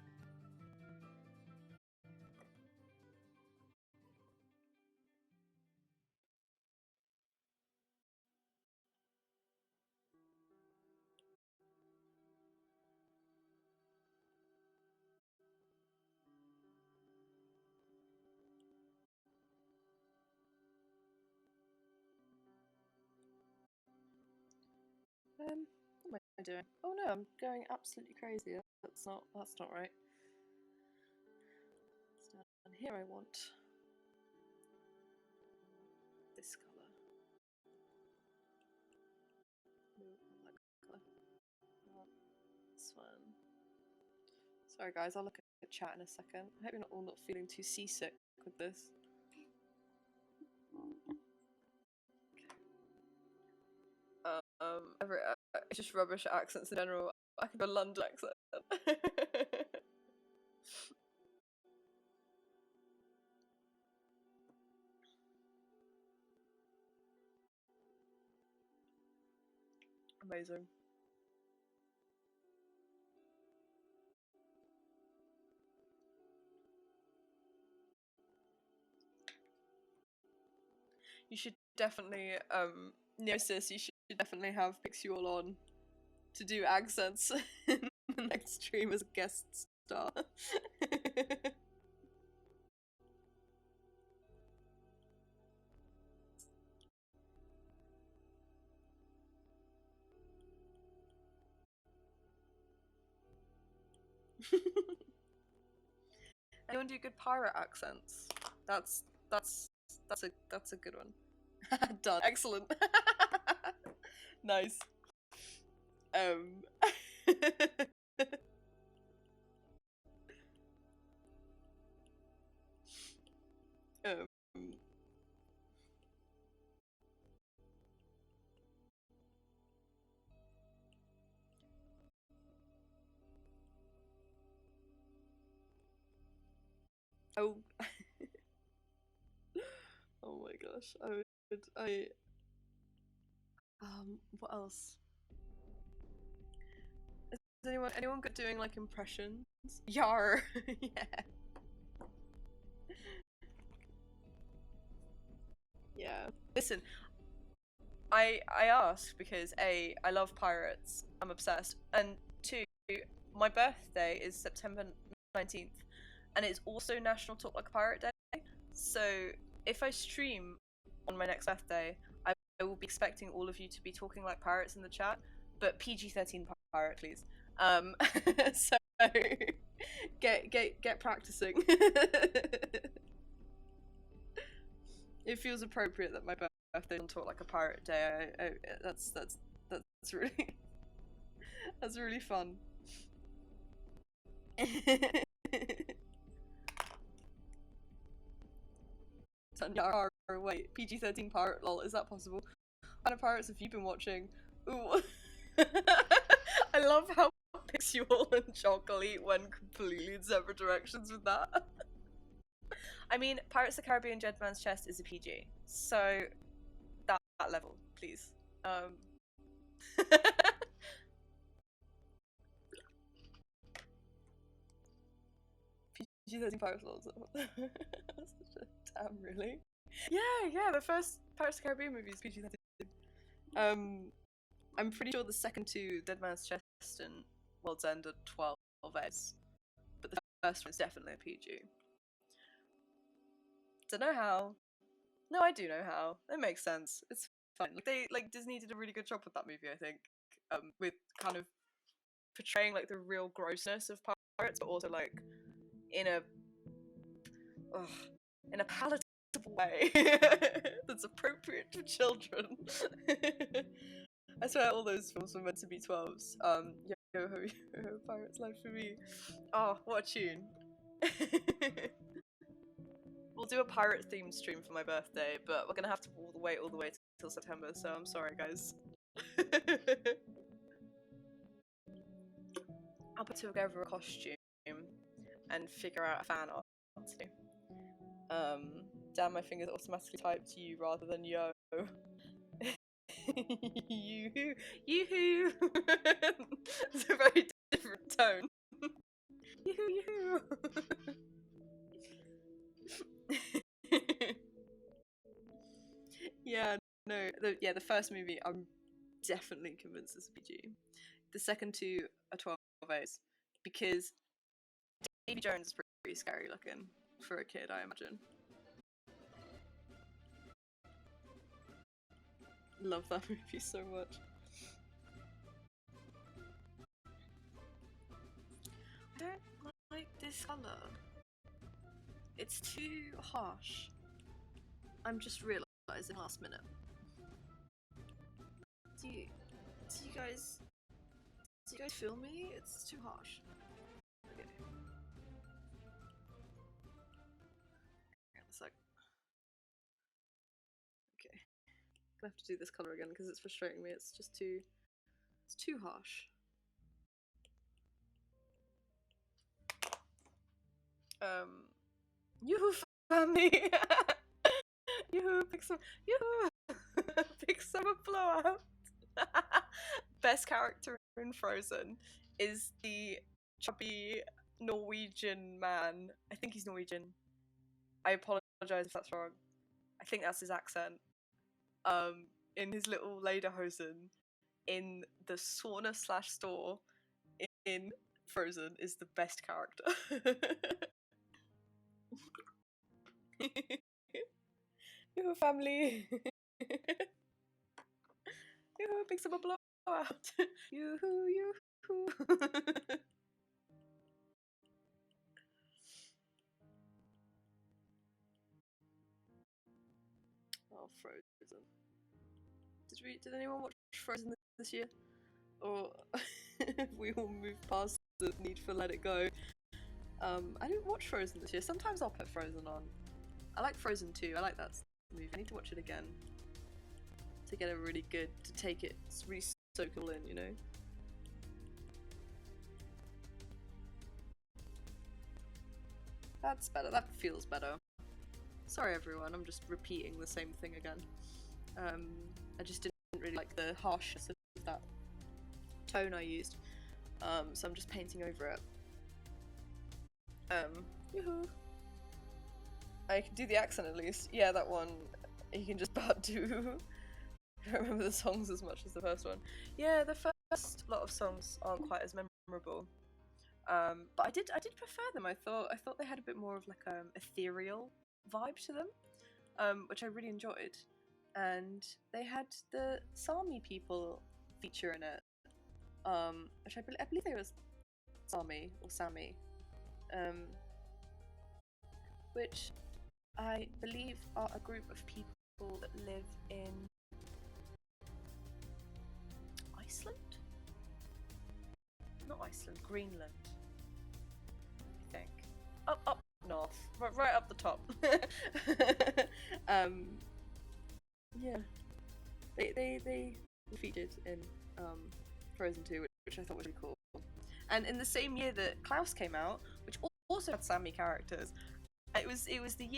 What am I doing? Oh no, I'm going absolutely crazy. That's not right. And here I want this colour. No, not that colour. I want this one. Sorry guys, I'll look at chat in a second. I hope you're all not feeling too seasick with this. It's just rubbish accents in general. I can do a London accent. Amazing. You should definitely, Neosis, you should definitely have Pixual on to do accents in the next stream as a guest star. Anyone do good pirate accents? That's a good one. Done. Excellent. Nice. um oh oh my gosh, what else? Is anyone good doing like impressions? Yar. Yeah. Yeah. Listen, I ask because A, I love pirates. I'm obsessed. And two, my birthday is September 19th, and it's also National Talk Like a Pirate Day. So if I stream on my next birthday, I will be expecting all of you to be talking like pirates in the chat, but PG-13 pirate, please. So get practicing. It feels appropriate that my birthday on Talk Like a Pirate Day. That's really that's really fun. Wait, PG-13 pirate, lol, is that possible? What kind of pirates have you been watching? Ooh. I love how Pixual and Chocolate went completely in separate directions with that. I mean, Pirates of the Caribbean: Dead Man's Chest is a PG, so that level, please. PG-13 Pirates of the Damn, really? Yeah. The first Pirates of the Caribbean movie is PG-13. I'm pretty sure the second two, Dead Man's Chest and World's End, are 12 A's, but the first one is definitely a PG. Don't know how. No, I do know how. It makes sense. It's fine. Disney did a really good job with that movie, I think. With kind of portraying like the real grossness of pirates, but also like in a ugh, in a palatable way that's appropriate for children. I swear all those films were meant to be 12s. Yo ho yo ho, Pirates Life for Me. Oh, what a tune. We'll do a pirate themed stream for my birthday, but we're gonna have to wait all the way till September, so I'm sorry, guys. I'll put together a costume and figure out a fan art too. Damn, my fingers automatically typed you rather than yo. Yoo-hoo! Yoo-hoo! It's a very different tone. Yoo-hoo! Yoo-hoo! Yeah, no. The first movie, I'm definitely convinced is a PG. The second two are 12 A's because Davy Jones is pretty scary looking for a kid, I imagine. Love that movie so much. I don't like this colour. It's too harsh. I'm just realising last minute. Do you guys feel me? It's too harsh. Okay. It's like okay. I'm gonna have to do this colour again because it's frustrating me. It's just too harsh. Yoo-hoo family! Yoo-hoo, pick some pick some blowout. Best character in Frozen is the chubby Norwegian man. I think he's Norwegian. I apologise if that's wrong. I think that's his accent. In his little lederhosen in the sauna / store in Frozen is the best character. Yoo-hoo family. Yoo-hoo, pick some blowout. Yoo-hoo, yoo-hoo. Oh, Frozen. Did anyone watch Frozen this year? Or we all moved past the need for Let It Go? I didn't watch Frozen this year. Sometimes I'll put Frozen on. I like Frozen 2. I like that movie. I need to watch it again to get it really good, to take it, really soak it all in, you know? That's better. That feels better. Sorry everyone, I'm just repeating the same thing again. I just didn't really like the harshness of that tone I used. So I'm just painting over it. Yoo-hoo. I can do the accent at least. Yeah, that one you can just about do. I don't remember the songs as much as the first one. Yeah, the first lot of songs aren't quite as memorable. But I did prefer them. I thought they had a bit more of like ethereal vibe to them, which I really enjoyed. And they had the Sami people feature in it, which I believe they were Sami or Sami, which I believe are a group of people that live in Iceland? Not Iceland, Greenland, I think. Up north, right up the top. Yeah, they were featured in Frozen 2, which I thought was really cool. And in the same year that Klaus came out, which also had Sami characters, It was the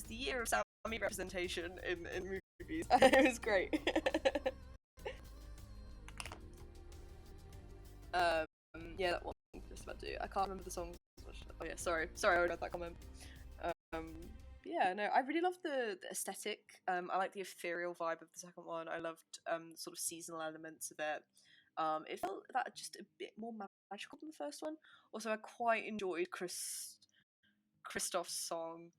year of Sami representation in movies. It was great. Yeah, that one just about to. I can't remember the song. Oh yeah, sorry, I read that comment. Yeah, no, I really loved the aesthetic. I like the ethereal vibe of the second one. I loved sort of seasonal elements of it. It felt that just a bit more magical than the first one. Also, I quite enjoyed Christoph's song.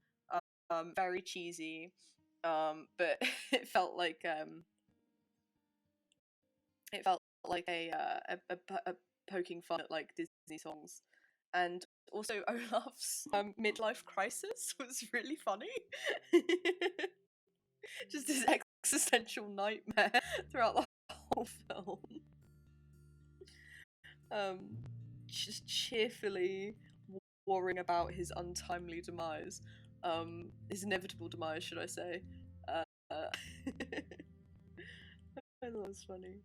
Very cheesy, but it felt like a poking fun at like Disney songs. And also Olaf's midlife crisis was really funny. Just his existential nightmare throughout the whole film. Just cheerfully worrying about his untimely demise, his inevitable demise, should I say? I thought it was funny.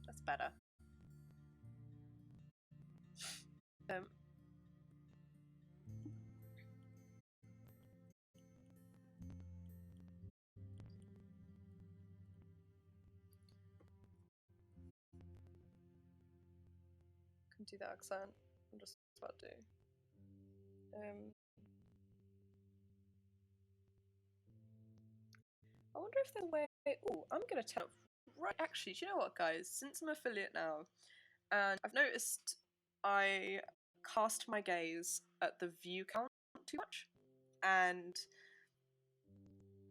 That's better. Um, can do that accent. I'm just about to. I wonder if there's a way. Oh, I'm gonna turn up. Right, actually, do you know what, guys? Since I'm affiliate now, and I've noticed I cast my gaze at the view count too much, and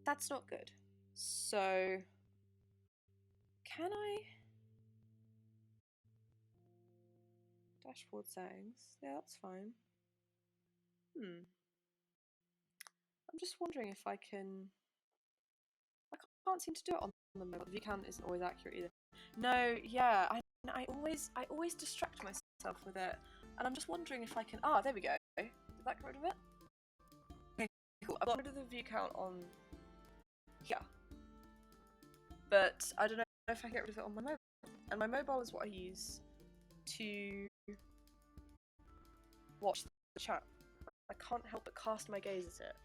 that's not good. So, can I dashboard settings? Yeah, that's fine. I'm just wondering if I can. I can't seem to do it on the mobile. The view count isn't always accurate either. No, yeah, I always distract myself with it, and I'm just wondering if I can. Ah, there we go. Did that get rid of it? Okay, cool. I've got rid of the view count on here, but I don't know if I can get rid of it on my mobile. And my mobile is what I use to watch the chat. I can't help but cast my gaze at it.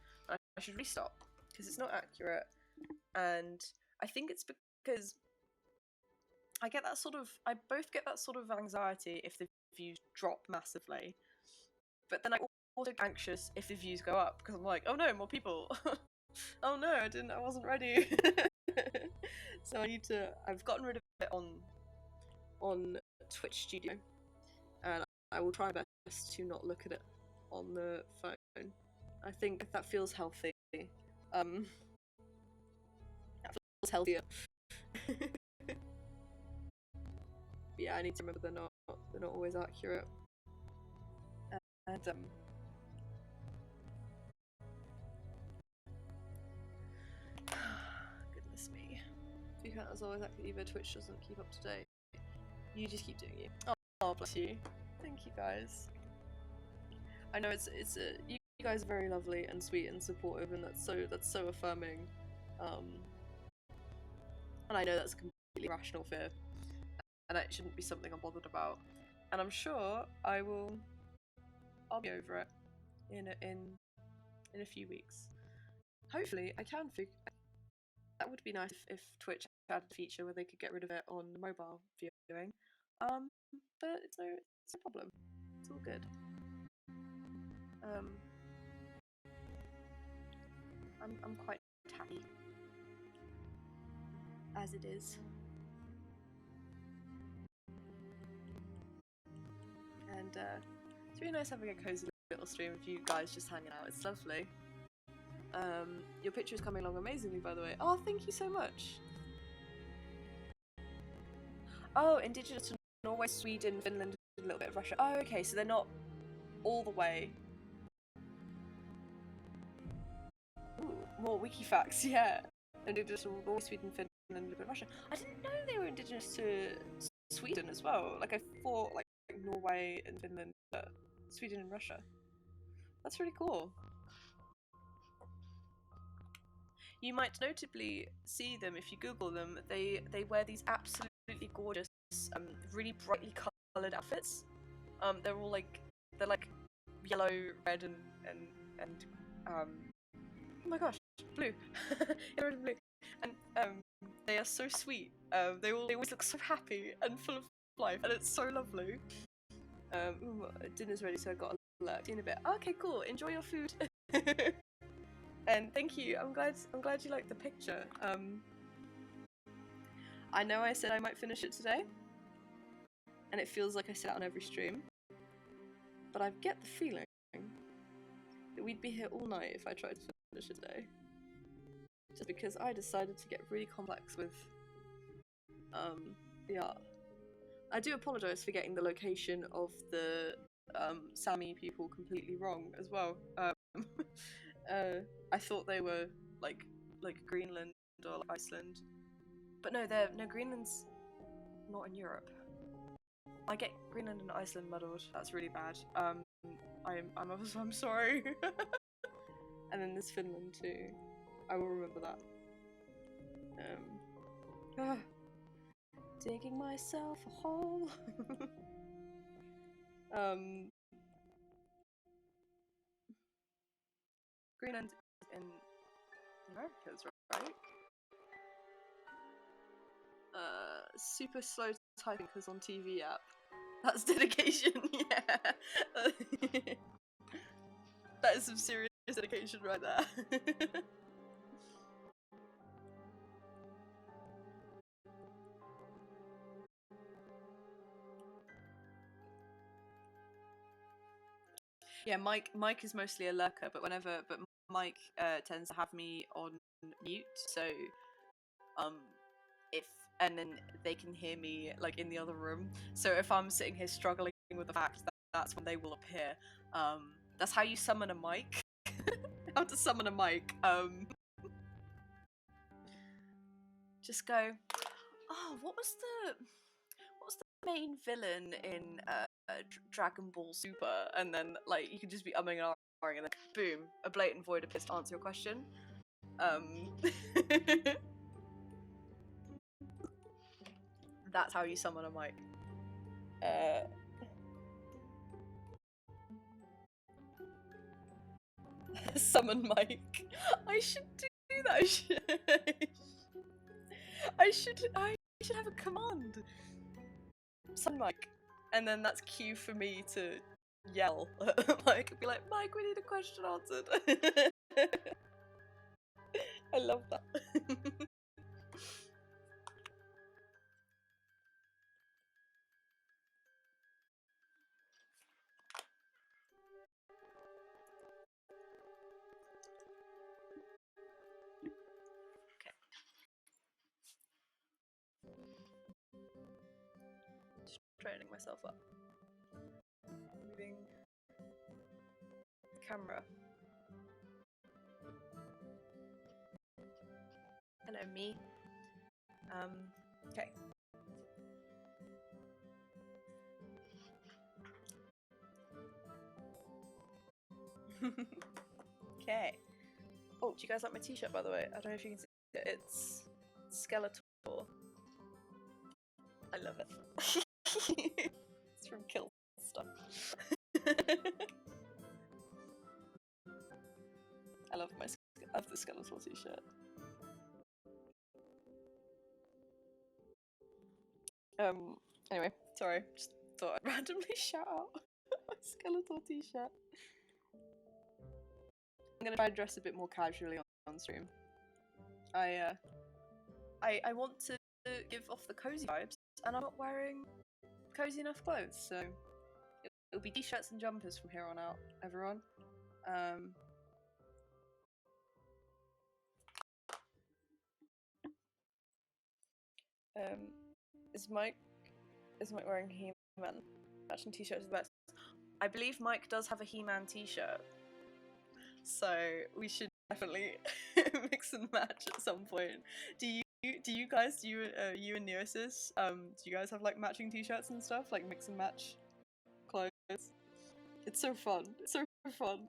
I should restop because it's not accurate, and I think it's because I both get that sort of anxiety if the views drop massively, but then I also get anxious if the views go up because I'm like, oh no, more people. Oh no, I wasn't ready. So I've gotten rid of it on Twitch Studio, and I will try my best to not look at it on the phone. I think that feels healthy. That feels healthier. Yeah, I need to remember they're not always accurate. And goodness me, if you can't as always accurate either, Twitch doesn't keep up to date. You just keep doing you. Oh, bless you. Thank you, guys. I know you guys are very lovely and sweet and supportive, and that's so affirming. And I know that's a completely rational fear, and it shouldn't be something I'm bothered about. And I'm sure I'll be over it in a few weeks. Hopefully, I can figure. That would be nice if Twitch had a feature where they could get rid of it on the mobile viewing. But it's no problem. It's all good. I'm quite happy as it is. And it's really nice having a cozy little stream of you guys just hanging out. It's lovely. Your picture is coming along amazingly, by the way. Oh, thank you so much. Oh, indigenous to Norway, Sweden, Finland, a little bit of Russia. Oh, okay, so they're not all the way. Ooh, more wiki facts, yeah. Indigenous to Norway, Sweden, Finland, a little bit of Russia. I didn't know they were indigenous to Sweden as well. Like, I thought, like, Norway and Finland, but Sweden and Russia. That's really cool. You might notably see them if you Google them. They wear these absolutely gorgeous, really brightly coloured outfits. They're all like they're like yellow, red, and oh my gosh, blue, yellow, red, and blue, and they are so sweet. They always look so happy and full of life, and it's so lovely. Ooh, dinner's ready, so I got a alert in a bit. Okay, cool. Enjoy your food. And thank you. I'm glad you liked the picture. I know I said I might finish it today, and it feels like I say that on every stream, but I get the feeling that we'd be here all night if I tried to finish it today. Just because I decided to get really complex with the art. I do apologise for getting the location of the Sami people completely wrong as well. I thought they were like Greenland or like Iceland, but no, Greenland's not in Europe. I get Greenland and Iceland muddled. That's really bad. I'm sorry. And then there's Finland too. I will remember that. Digging myself a hole. Greenland is in the Americas, right? Super slow typing because on TV app. That's dedication, yeah. That is some serious dedication right there. Yeah, Mike is mostly a lurker, but Mike tends to have me on mute, so and then they can hear me like in the other room. So if I'm sitting here struggling with the fact that that's when they will appear. That's how you summon a mic. How to summon a mic. Just go. Oh, what was the main villain in Dragon Ball Super? And then like you can just be umming and ahhing, and then boom, a blatant void appears to answer your question. That's how you summon a mic. Summon mic. I should do that. I should have a command. Summon mic, and then that's cue for me to yell. Like be like, Mike, we need a question answered. I love that. Just training myself up. Moving the camera. Hello, me. Okay. Okay. Oh, do you guys like my t-shirt, by the way? I don't know if you can see it. It's Skeletor. I love it. It's from Kill Stuff. I love the Skeletor t-shirt. Anyway, sorry, just thought I'd randomly shout out my Skeletor t-shirt. I'm gonna try to dress a bit more casually on stream. I want to give off the cozy vibes, and I'm not wearing cozy enough clothes, so it'll be t-shirts and jumpers from here on out, everyone. Is Mike wearing He-Man? Matching t-shirts is the best. I believe Mike does have a He-Man t-shirt, so we should definitely mix and match at some point. Do you guys, you and Neosis, do you guys have like matching t-shirts and stuff, like mix and match clothes? It's so fun. It's so fun.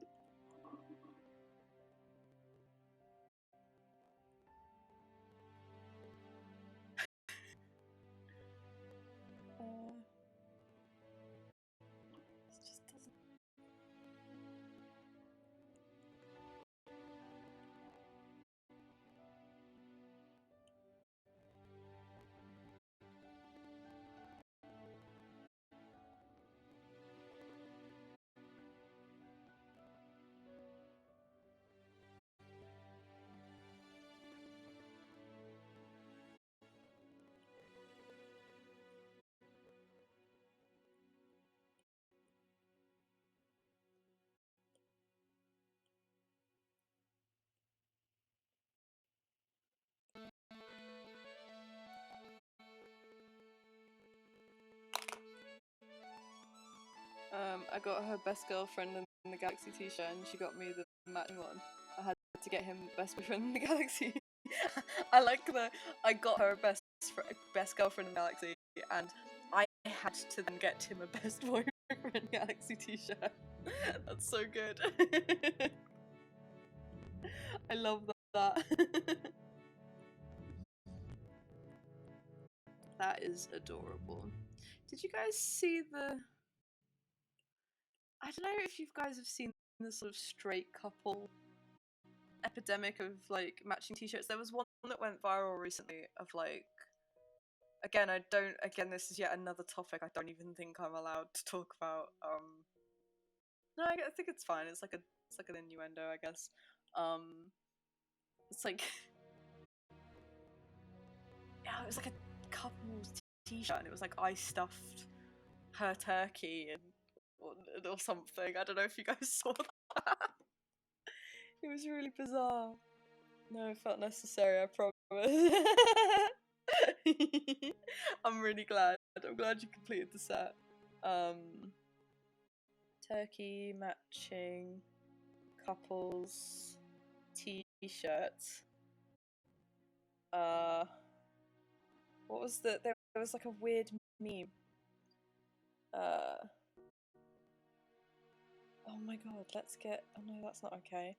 I got her best girlfriend in the Galaxy t-shirt, and she got me the matching one. I had to get him best boyfriend in the Galaxy. I got her a best girlfriend in the Galaxy, and I had to then get him a best boyfriend in the Galaxy t-shirt. That's so good. I love that. That is adorable. Did you guys see the... I don't know if you guys have seen the sort of straight couple epidemic of like matching t-shirts. There was one that went viral recently of like... Again, this is yet another topic I don't even think I'm allowed to talk about. No, I think it's fine. It's like an innuendo, I guess. It's like... Yeah, it was like a couple's t-shirt, and it was like I stuffed her turkey or something. I don't know if you guys saw that. It was really bizarre. No, it felt necessary, I promise. I'm really glad. I'm glad you completed the set. Turkey matching couples t-shirts. What was there was like a weird meme. Oh my god, let's get... Oh no, that's not okay.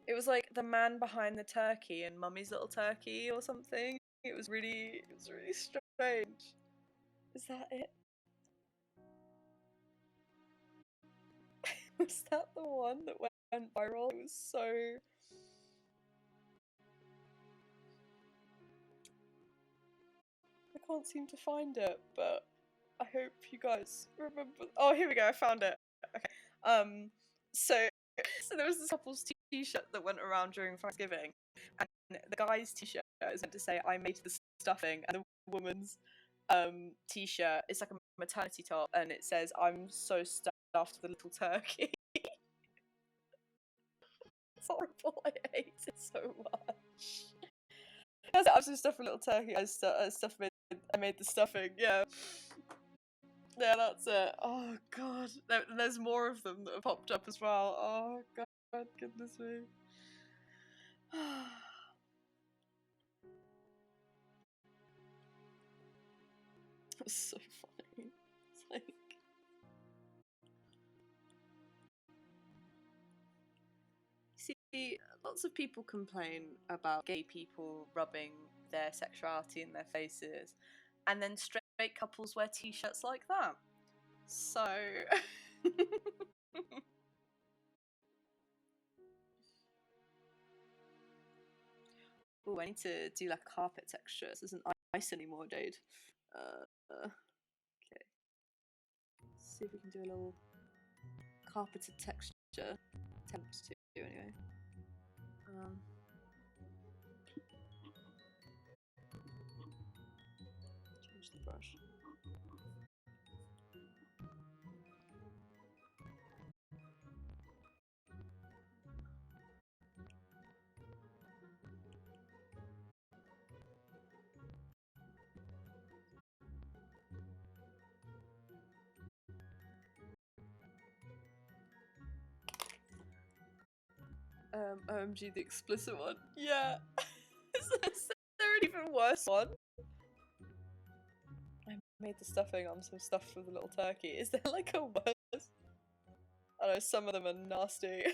It was like the man behind the turkey and Mummy's little turkey or something. It was really strange. Is that it? Was that the one that went viral? It was so... I can't seem to find it, but I hope you guys remember... Oh, here we go, I found it. Okay. So there was this couple's t-shirt that went around during Thanksgiving, and the guy's t-shirt is meant to say "I made the stuffing," and the woman's t-shirt is like a maternity top, and it says "I'm so stuffed with a little turkey." It's horrible. I hate it so much. I'm so stuffed with a little turkey. I made the stuffing. Yeah. Yeah, that's it. Oh god, there's more of them that have popped up as well. Oh god, goodness me. It's so funny. It's like... See, lots of people complain about gay people rubbing their sexuality in their faces, and then straight couples wear t-shirts like that. So... Oh, I need to do like carpet texture. This isn't ice anymore, Jade. Okay. Let's see if we can do a little carpeted texture. Attempt to, anyway. Change the brush. OMG, the explicit one. Yeah. Is there an even worse one? I made the stuffing on some stuffed with a little turkey. Is there like a worse? I know some of them are nasty.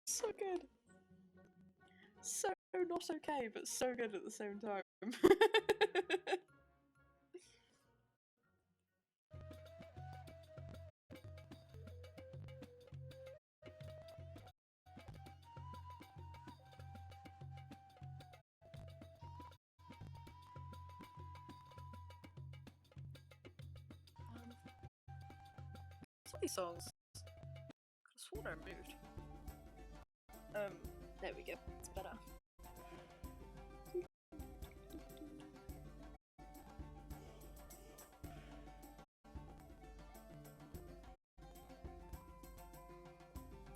So good. So not okay, but so good at the same time. What's all these songs? I could have sworn I moved. There we go. It's better.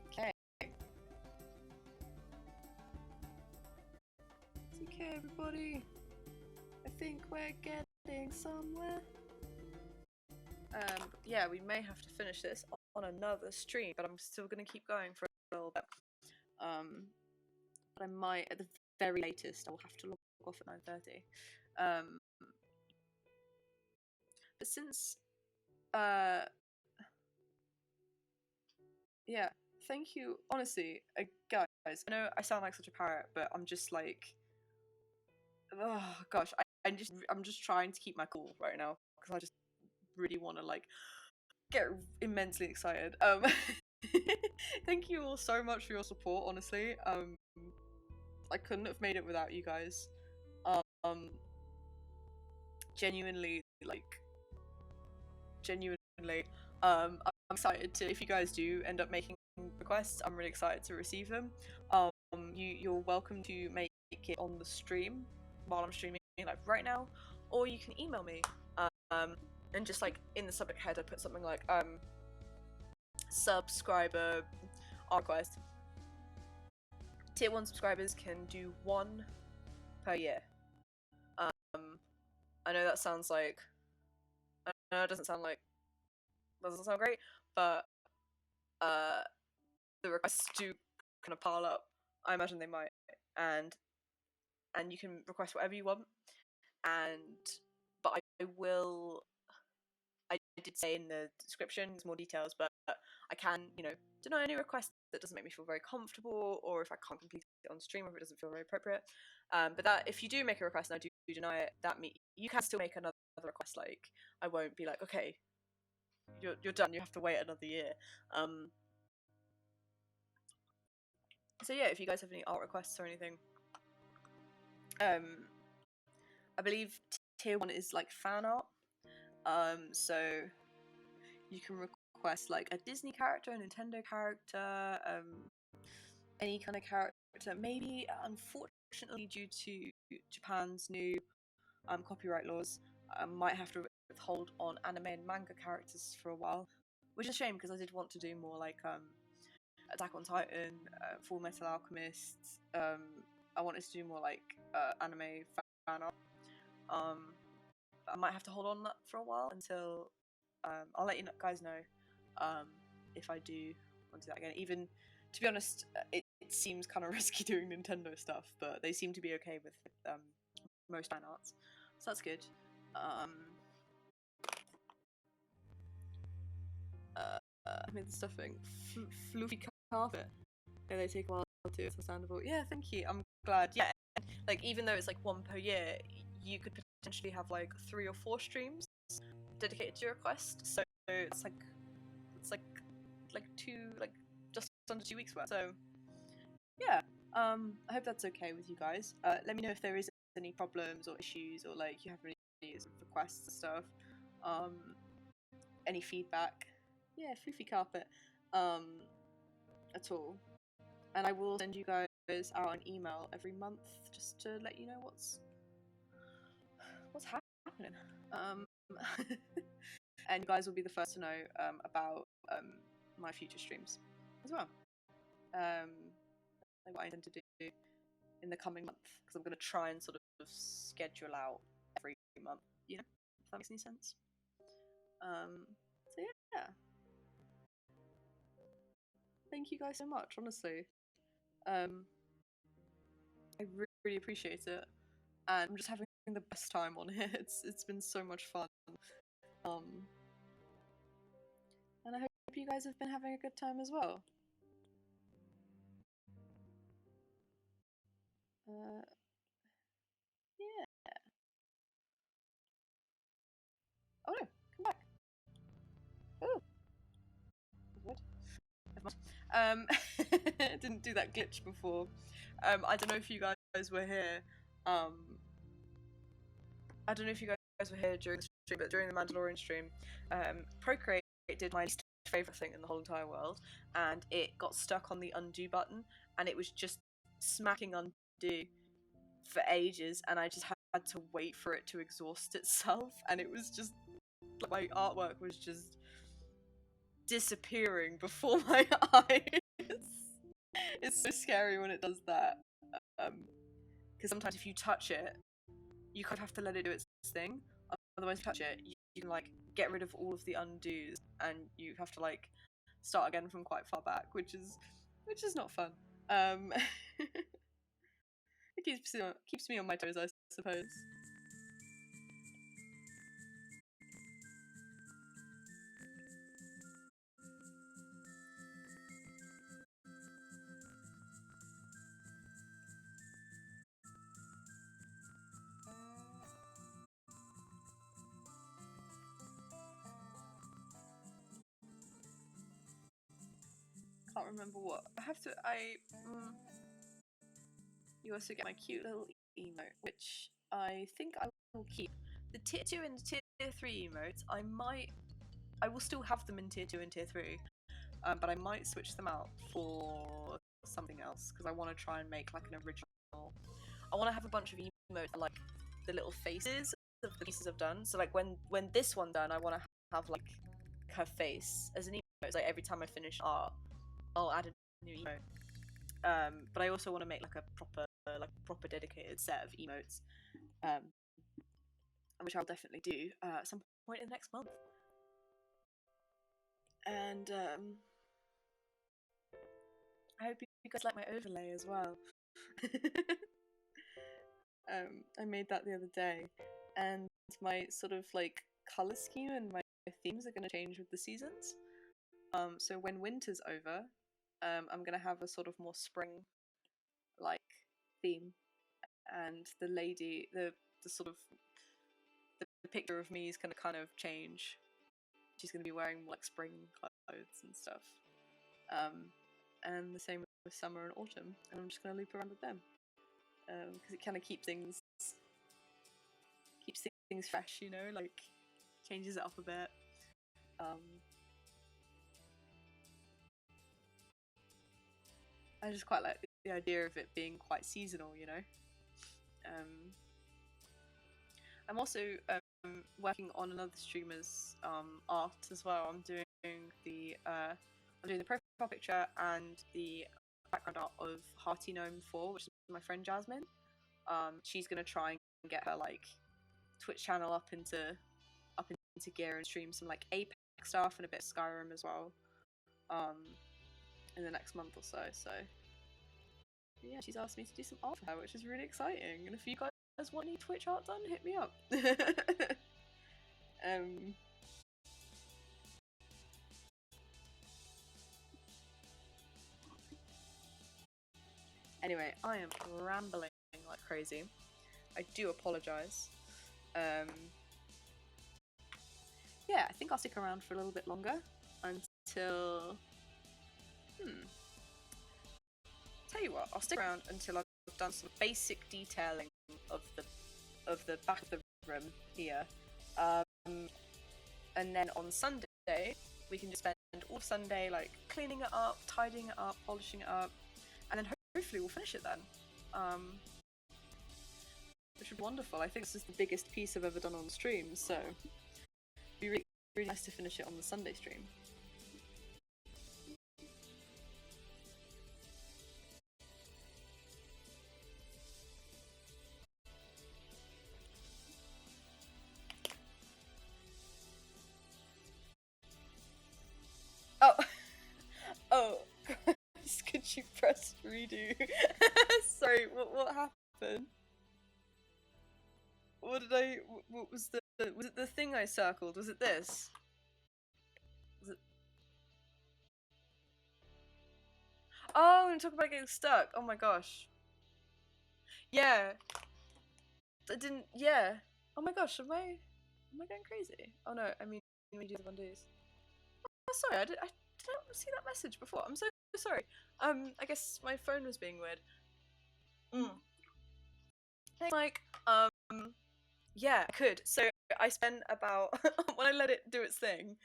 Okay. everybody. I think we're getting somewhere. Yeah, we may have to finish this on another stream, but I'm still gonna keep going for a little bit. But I might, at the very latest, I'll have to log off at 9:30. But since, yeah, thank you, honestly, guys. I know I sound like such a parrot, but I'm just like, oh gosh, I'm just trying to keep my cool right now because I just really want to like get immensely excited. Thank you all so much for your support. Honestly, I couldn't have made it without you guys. Genuinely, I'm excited to, if you guys do end up making requests, I'm really excited to receive them. You're welcome to make it on the stream while I'm streaming like right now, or you can email me, and just like in the subject header put something like subscriber request. Tier 1 subscribers can do 1 per year. I know that sounds like, I know it doesn't sound great, but the requests do kind of pile up. I imagine they might, and you can request whatever you want. But I did say in the description there's more details, but I can, deny any request that doesn't make me feel very comfortable, or if I can't complete it on stream, or if it doesn't feel very appropriate. But that if you do make a request and I do deny it, you can still make another request. Like, I won't be like, okay, you're done. You have to wait another year. So yeah, if you guys have any art requests or anything, I believe tier 1 is like fan art. So you can request like a Disney character, a Nintendo character, any kind of character. Maybe, unfortunately, due to Japan's new copyright laws, I might have to withhold on anime and manga characters for a while, which is a shame because I did want to do more like Attack on Titan, Full Metal Alchemist. I wanted to do more like anime fan art. I might have to hold on that for a while until I'll let you guys know if I do want to do that again. Even, to be honest, it seems kind of risky doing Nintendo stuff, but they seem to be okay with most fan arts, so that's good. I made the stuffing fluffy carpet. Yeah, they take a while to. It's understandable. Yeah, thank you. I'm glad. Yeah, like even though it's like 1 per year, you could potentially have like 3 or 4 streams dedicated to your request. So it's like just under 2 weeks worth. So yeah, I hope that's okay with you guys. Let me know if there is any problems or issues, or like you have any requests and stuff. Any feedback. Yeah, floofy carpet. At all. And I will send you guys out an email every month just to let you know what's happening. And you guys will be the first to know about my future streams as well. Like what I intend to do in the coming month, because I'm going to try and sort of schedule out every month, if that makes any sense. So yeah. Thank you guys so much, honestly. I really appreciate it, and I'm just having the best time on here. It's been so much fun. And I hope you guys have been having a good time as well. Yeah. Oh no, come back. Oh. Weird. Didn't do that glitch before. I don't know if you guys were here. I don't know if you guys were here during the stream, but during the Mandalorian stream, Procreate did my least favorite thing in the whole entire world, and it got stuck on the undo button, and it was just smacking undo for ages, and I just had to wait for it to exhaust itself, and it was just, my artwork was just disappearing before my eyes. It's so scary when it does that, because sometimes if you touch it, you kind of have to let it do its thing. Otherwise, if you touch it, you can like get rid of all of the undos, and you have to like start again from quite far back, which is not fun. It keeps me on my toes, I suppose. Can't remember what. I have to. You also get my cute little emote, which I think I will keep. The tier 2 and tier 3 emotes, I will still have them in tier 2 and tier 3, but I might switch them out for something else because I want to try and make like an original. I want to have a bunch of emotes like the little faces of the pieces I've done. So like when this one done, I want to have like her face as an emote. It's like every time I finish art, I'll add a new emote. But I also want to make like a proper dedicated set of emotes, which I'll definitely do at some point in the next month. And I hope you guys like my overlay as well. I made that the other day, and my sort of like color scheme and my themes are going to change with the seasons. So when winter's over, I'm going to have a sort of more spring like theme, and the lady, the sort of the picture of me is going to kind of change. She's going to be wearing like spring clothes and stuff. And the same with summer and autumn, and I'm just going to loop around with them because it kind of keeps things fresh, you know, like changes it up a bit. I just quite like the idea of it being quite seasonal, you know. I'm also working on another streamer's art as well. I'm doing the profile picture and the background art of Hearty Gnome 4, which is my friend Jasmine. She's gonna try and get her like Twitch channel up into gear and stream some like Apex stuff and a bit of Skyrim as well. In the next month or so. So yeah, she's asked me to do some art for her, which is really exciting. And if you guys want any Twitch art done, hit me up. Anyway, I am rambling like crazy. I do apologise. Yeah, I think I'll stick around for a little bit longer until. Tell you what, I'll stick around until I've done some basic detailing of the back of the room here, and then on Sunday we can just spend all Sunday like cleaning it up, tidying it up, polishing it up, and then hopefully we'll finish it then, which would be wonderful. I think this is the biggest piece I've ever done on stream, so it'd be really, really nice to finish it on the Sunday stream. Oh, could you press redo? Sorry, what happened? What was it the thing I circled? Was it this? Was it? Oh, I'm talking about getting stuck. Oh my gosh. Yeah. I didn't. Yeah. Oh my gosh. Am I going crazy? Oh no. I mean, we do the undos. Oh, sorry. I didn't see that message before. I'm so sorry. I guess my phone was being weird. Hey, Mike. Yeah, I could. So I spent about when I let it do its thing.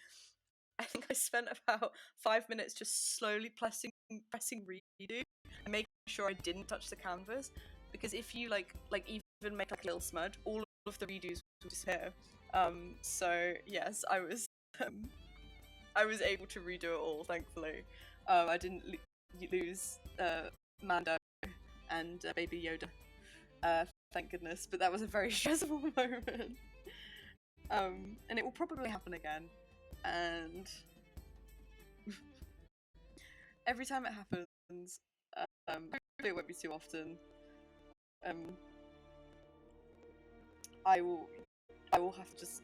I think I spent about 5 minutes just slowly pressing redo and making sure I didn't touch the canvas, because if you like even make like a little smudge, all of the redos will disappear. So yes, I was able to redo it all, thankfully. I didn't lose Mando and Baby Yoda. Thank goodness, but that was a very stressful moment. And it will probably happen again. And every time it happens, hopefully it won't be too often. I will have to just.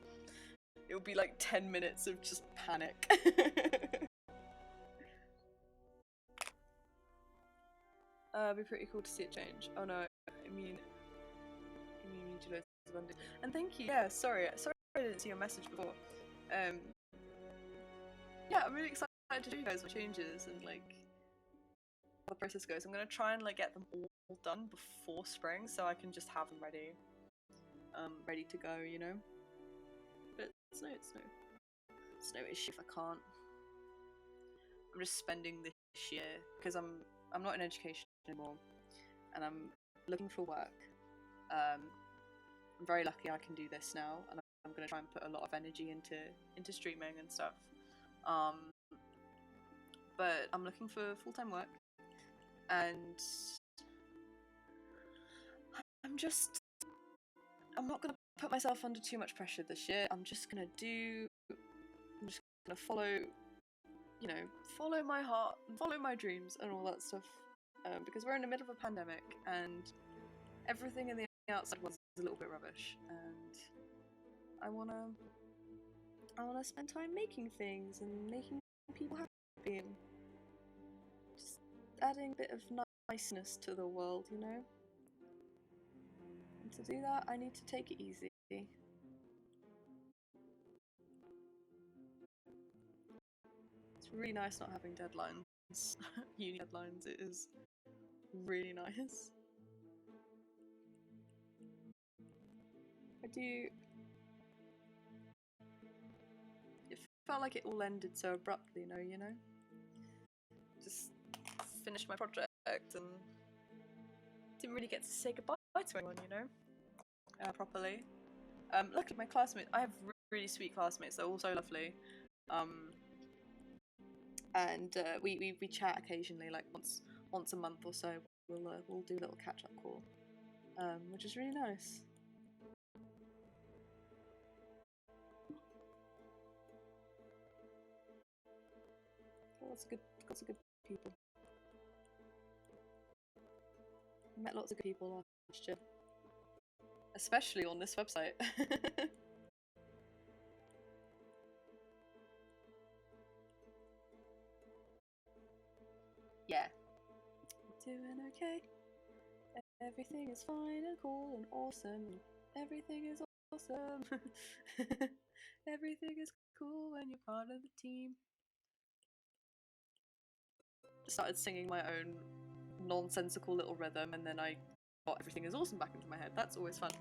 It will be like 10 minutes of just panic. It'd be pretty cool to see it change. Oh no, I mean you do loads of undo. And thank you. Yeah, sorry I didn't see your message before. Yeah, I'm really excited to show you guys what changes and like how the process goes. I'm gonna try and like get them all done before spring so I can just have them ready. Ready to go, you know? But it's no issue if I can't. I'm just spending this year because I'm not in education anymore, and I'm looking for work. I'm very lucky I can do this now, and I'm gonna try and put a lot of energy into streaming and stuff. But I'm looking for full-time work, and I'm not gonna put myself under too much pressure this year. I'm just gonna follow, you know, follow my heart, follow my dreams, and all that stuff. Because we're in the middle of a pandemic, and everything in the outside world is a little bit rubbish, and I wanna spend time making things and making people happy and just adding a bit of niceness to the world, you know? And to do that, I need to take it easy. It's really nice not having deadlines. Uni deadlines, it is really nice. It felt like it all ended so abruptly, you know? Just finished my project and didn't really get to say goodbye to anyone, you know? Properly. Luckily my classmates, I have really sweet classmates, they're all so lovely. And we chat occasionally, like once a month or so. We'll do a little catch-up call, which is really nice. Lots of good people. I met lots of good people last year, especially on this website. Yeah, doing okay. Everything is fine and cool and awesome. Everything is awesome. Everything is cool when you're part of the team. Started singing my own nonsensical little rhythm, and then I got everything is awesome back into my head. That's always fun.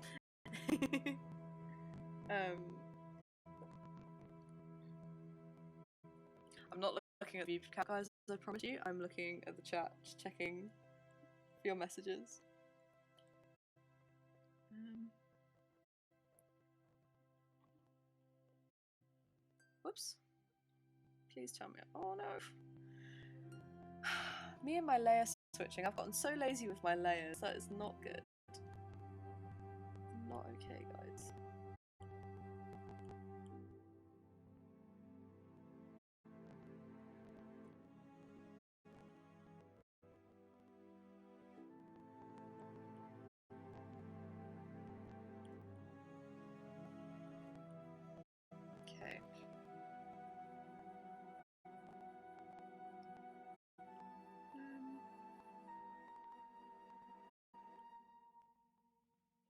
I'm not looking at the chat, guys, I promise you. I'm looking at the chat, checking for your messages. Whoops. Please tell me. Oh no. Me and my layer switching. I've gotten so lazy with my layers. That is not good. Not okay, guys. Okay.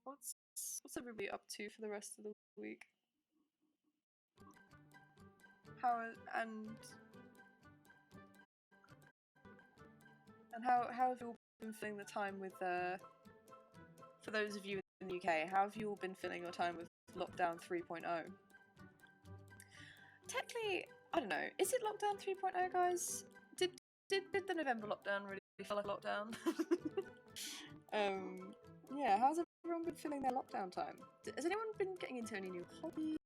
What's everybody up to for the rest of the week? How have you all been feeling the time with for those of you in the UK, how have you all been feeling your time with lockdown 3.0? Technically, I don't know, is it lockdown 3.0, guys? Did the November lockdown really feel like lockdown? Yeah, how's everyone been feeling their lockdown time? Has anyone been getting into any new hobbies?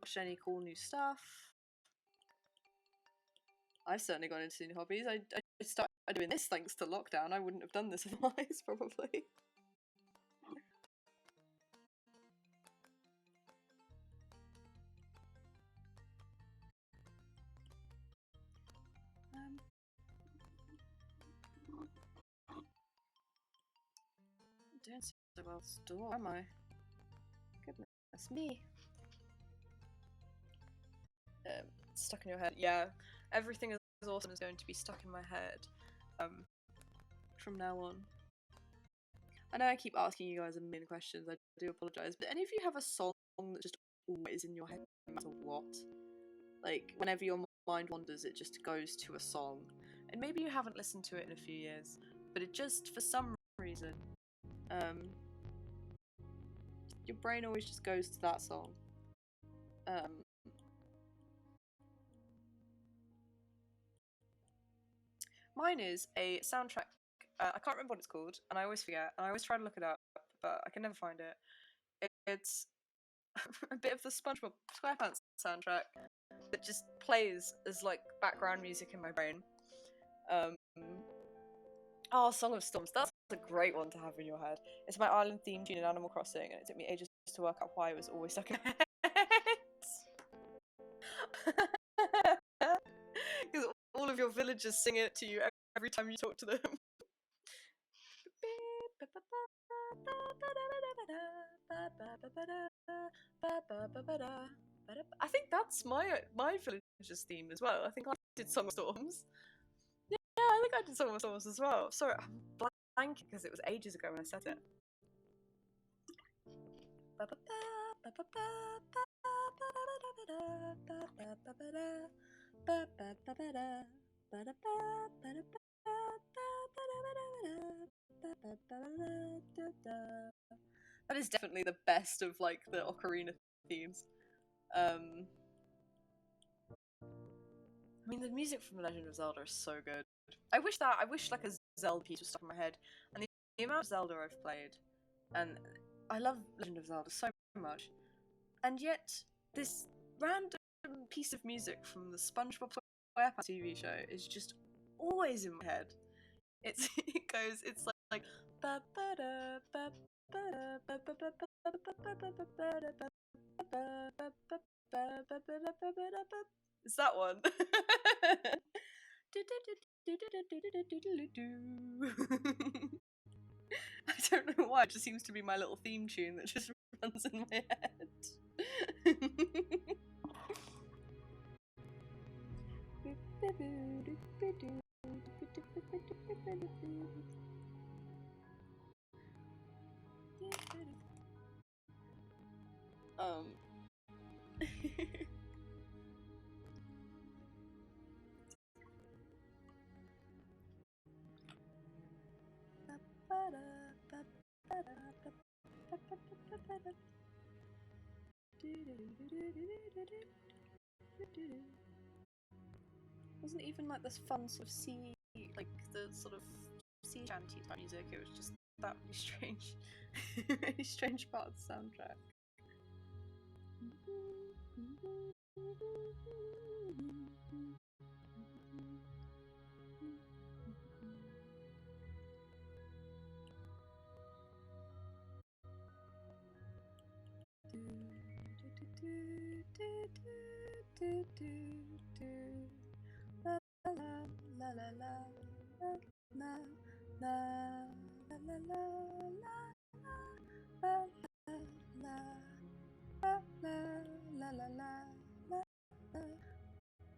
Watched any cool new stuff? I've certainly gone into new hobbies. I started doing this thanks to lockdown. I wouldn't have done this otherwise, probably. well store, am I? Goodness me. Stuck in your head. Yeah, everything is awesome is going to be stuck in my head from now on. I know I keep asking you guys a million questions, I do apologise, but any of you have a song that just always in your head no matter what? Like, whenever your mind wanders, it just goes to a song. And maybe you haven't listened to it in a few years, but it just, for some reason, your brain always just goes to that song. Mine is a soundtrack. I can't remember what it's called, and I always forget, and I always try to look it up, but I can never find it. It's a bit of the SpongeBob SquarePants soundtrack that just plays as like background music in my brain. Oh, Song of Storms. That's a great one to have in your head. It's my island theme tune in Animal Crossing, and it took me ages to work out why it was always stuck in my head. Because all of your villagers sing it to you every time you talk to them. I think that's my village's theme as well. I think I did Song of Storms. Yeah, I think I did Song of Storms as well. Sorry, I'm blanking because it was ages ago when I said it. That is definitely the best of like the ocarina themes. I mean, the music from The Legend of Zelda is so good. I wish like a Zelda piece was stuck in my head. And the amount of Zelda I've played, and I love Legend of Zelda so much, and yet this random piece of music from the SpongeBob SquarePants TV show is just always in my head. It goes, it's like it's that one. I don't know why, it just seems to be my little theme tune that just runs in my head. Wasn't even like this fun sort of sea, like the sort of sea shanty type music. It was just that really strange, really strange part of the soundtrack.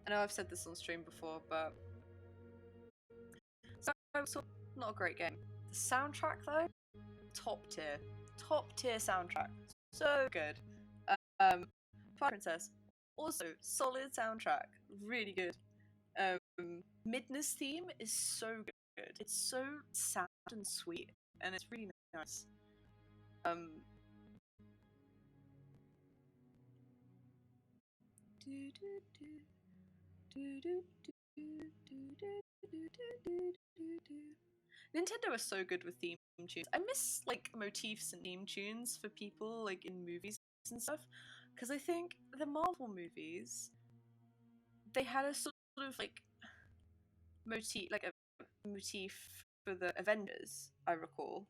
I know I've said this on stream before, but so not a great game. The soundtrack though, top tier soundtrack, so good. Twilight Princess, also solid soundtrack, really good. Midna's theme is so good. It's so sad and sweet, and it's really nice. Nintendo is so good with theme tunes. I miss like motifs and theme tunes for people like in movies and stuff, because I think the Marvel movies, they had a sort of like motif for the Avengers, I recall.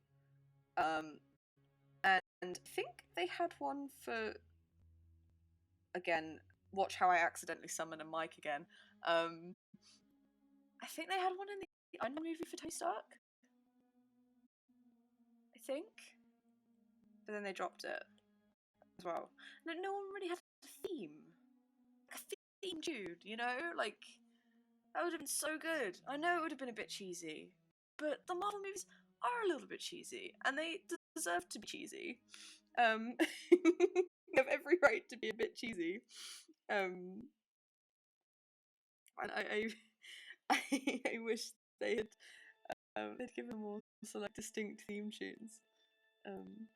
And I think they had one for, again, watch how I accidentally summon a mic again. I think they had one in the Iron Man movie for Tony Stark. I think. but then they dropped it as well. No one really had a theme, like a theme tune, you know, like that would have been so good. I know it would have been a bit cheesy, but the Marvel movies are a little bit cheesy, and they deserve to be cheesy. They have every right to be a bit cheesy. And I wish they had they'd given more so like distinct theme tunes. Um,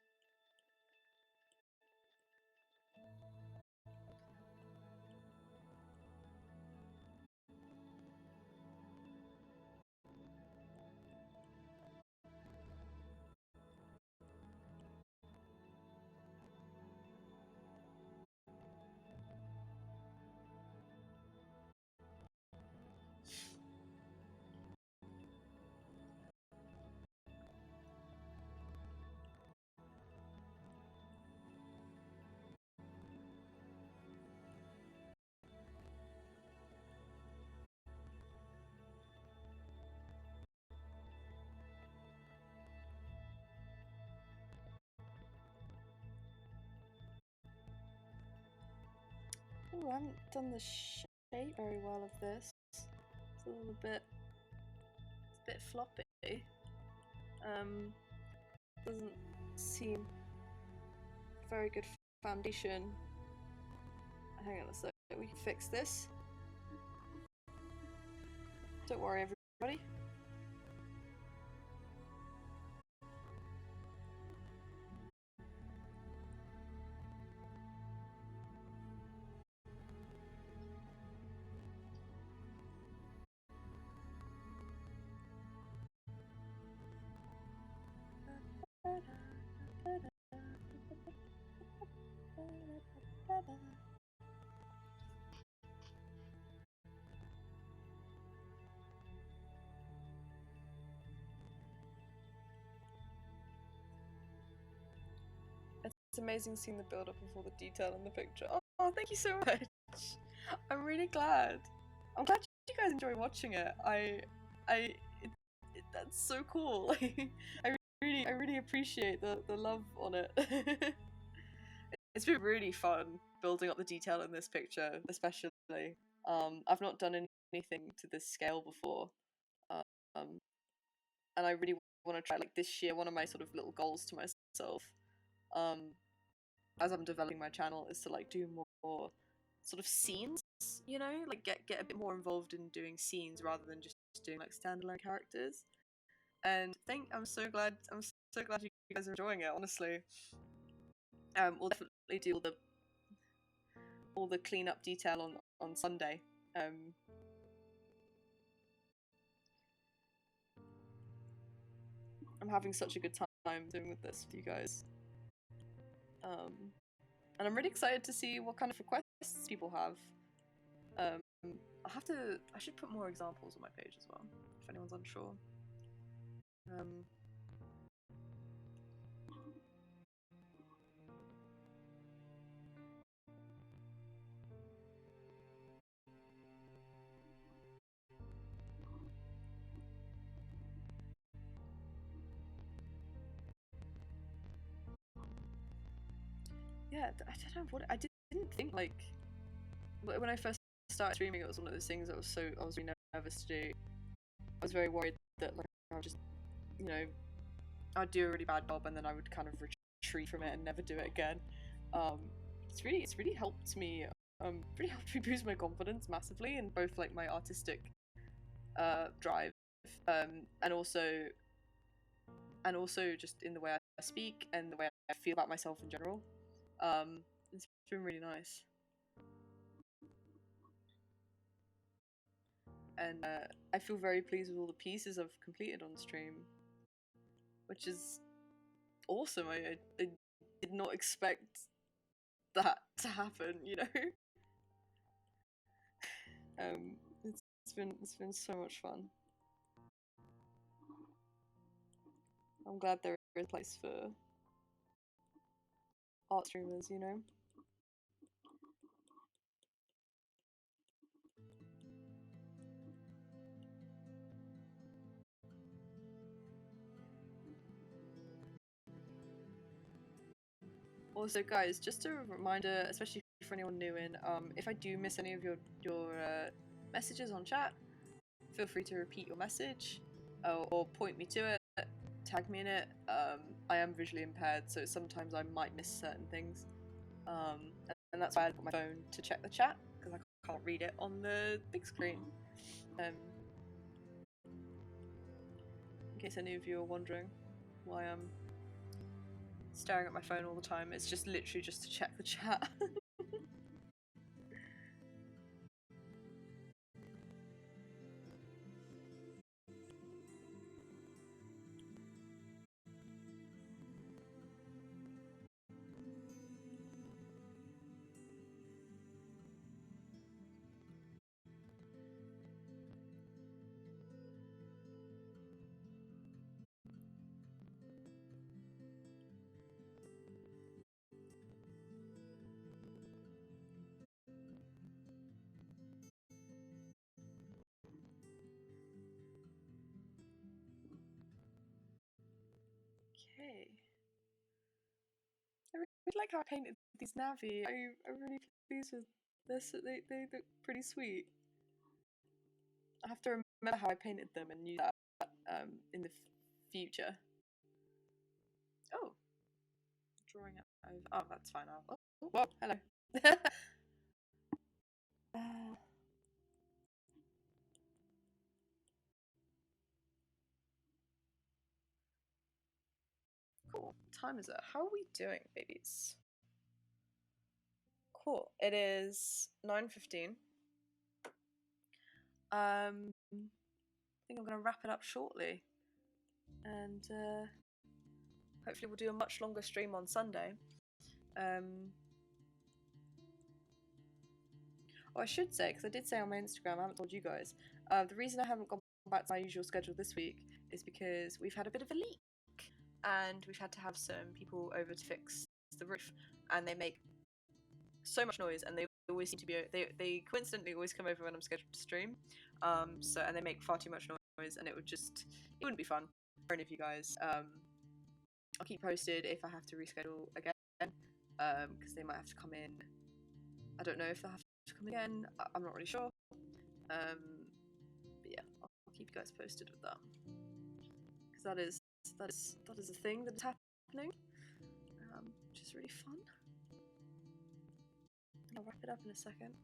Oh, I haven't done the shape very well of this. It's a little bit, it's a bit floppy. Doesn't seem very good foundation. Hang on a sec, we can fix this. Don't worry, everybody. It's amazing seeing the build up of all the detail in the picture. Oh, thank you so much. I'm really glad. I'm glad you guys enjoy watching it. That's so cool. I really appreciate the love on it. It's been really fun building up the detail in this picture, especially. I've not done anything to this scale before, um, and I really want to try. Like this year, one of my sort of little goals to myself, um, as I'm developing my channel, is to like do more sort of scenes. You know, like get a bit more involved in doing scenes rather than just doing like standalone characters. And I'm so glad you guys are enjoying it. Honestly, we'll definitely do all the cleanup detail on Sunday. I'm having such a good time doing with this with you guys. And I'm really excited to see what kind of requests people have. I should put more examples on my page as well, if anyone's unsure. Yeah, I don't know what I didn't think like when I first started streaming. It was one of those things I was really nervous to do. I was very worried that like I would just, you know, I'd do a really bad job and then I would kind of retreat from it and never do it again. It's really helped me boost my confidence massively in both like my artistic drive, and also just in the way I speak and the way I feel about myself in general. It's been really nice. And I feel very pleased with all the pieces I've completed on stream, which is awesome. I did not expect that to happen, you know. It's been so much fun. I'm glad there is a place for art streamers, you know. Also, guys, just a reminder, especially for anyone new in, if I do miss any of your messages on chat, feel free to repeat your message or point me to it, tag me in it. I am visually impaired, so sometimes I might miss certain things. And that's why I put my phone to check the chat, because I can't read it on the big screen. In case any of you are wondering why I'm staring at my phone all the time, it's just literally just to check the chat. Okay. I really like how I painted these Navi. I'm really pleased with this. They look pretty sweet. I have to remember how I painted them and use that in the future. Oh, drawing it over. Oh, that's fine. Oh, well, hello. Cool. What time is it? How are we doing, babies? Cool. It is 9:15. I think I'm gonna wrap it up shortly, and hopefully we'll do a much longer stream on Sunday. Oh, I should say, because I did say on my Instagram, I haven't told you guys. The reason I haven't gone back to my usual schedule this week is because we've had a bit of a leak, and we've had to have some people over to fix the roof, and they make so much noise, and they always seem to be they coincidentally always come over when I'm scheduled to stream. And they make far too much noise, and it wouldn't be fun for any of you guys. I'll keep posted if I have to reschedule again, because they might have to come in. I don't know if they'll have to come again. I'm not really sure. But yeah, I'll keep you guys posted with that, because that is a thing that is happening, which is really fun. I'll wrap it up in a second.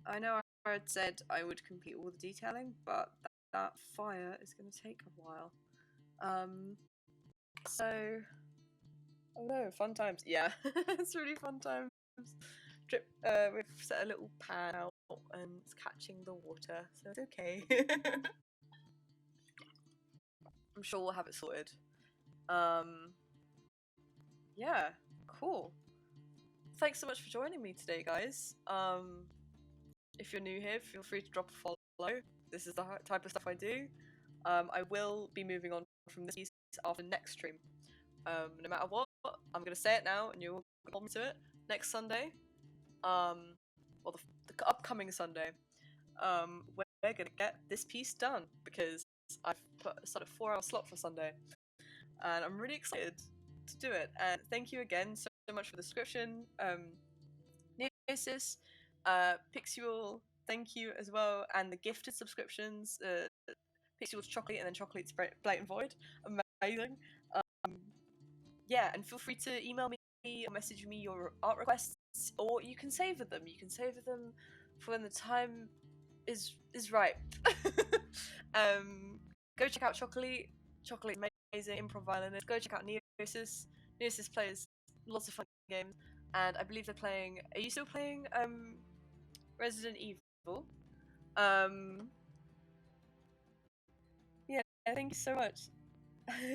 I know I had said I would complete all the detailing, but that fire is going to take a while. So, oh no, fun times. Yeah, it's really fun times. We've set a little pan out and it's catching the water, so it's okay. I'm sure we'll have it sorted. Yeah, cool. Thanks so much for joining me today, guys. If you're new here, feel free to drop a follow. This is the type of stuff I do. I will be moving on from this piece after next stream. No matter what, I'm gonna say it now, and you'll hold me to it. Next Sunday, well, the upcoming Sunday, we're gonna get this piece done, because I've put aside a 4-hour slot for Sunday, and I'm really excited to do it. And thank you again so much for the subscription, Neosis, Pixual, thank you as well, and the gifted subscriptions, Pixual's Chocolate and then Chocolate's Blatant Void, amazing. Yeah, and feel free to email me or message me your art requests, or you can savor them. You can savor them for when the time is right. Go check out Chocolate. Chocolate amazing improv violinist. Go check out Neosis. Neosis plays lots of fun games, and I believe they're playing. Are you still playing Resident Evil? Yeah, thank you so much.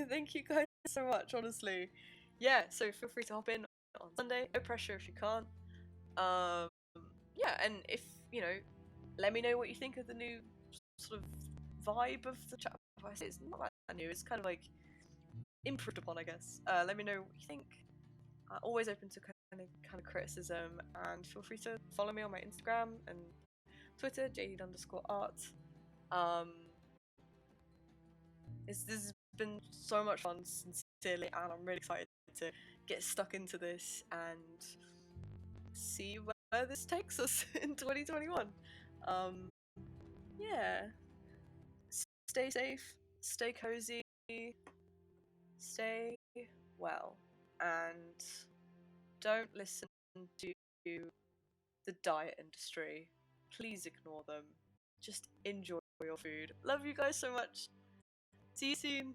Thank you guys so much, honestly. Yeah, so feel free to hop in on Sunday. No pressure if you can't. Yeah, and if you know, let me know what you think of the new sort of vibe of the chat. It's not that new. It's kind of like improved upon, I guess. Let me know what you think. Always open to kind of criticism, and feel free to follow me on my Instagram and Twitter, Jadine_art. This has been so much fun, sincerely, and I'm really excited to get stuck into this and see where this takes us in 2021. Yeah. Stay safe, stay cozy, stay well, and don't listen to the diet industry. Please ignore them. Just enjoy your food. Love you guys so much. See you soon.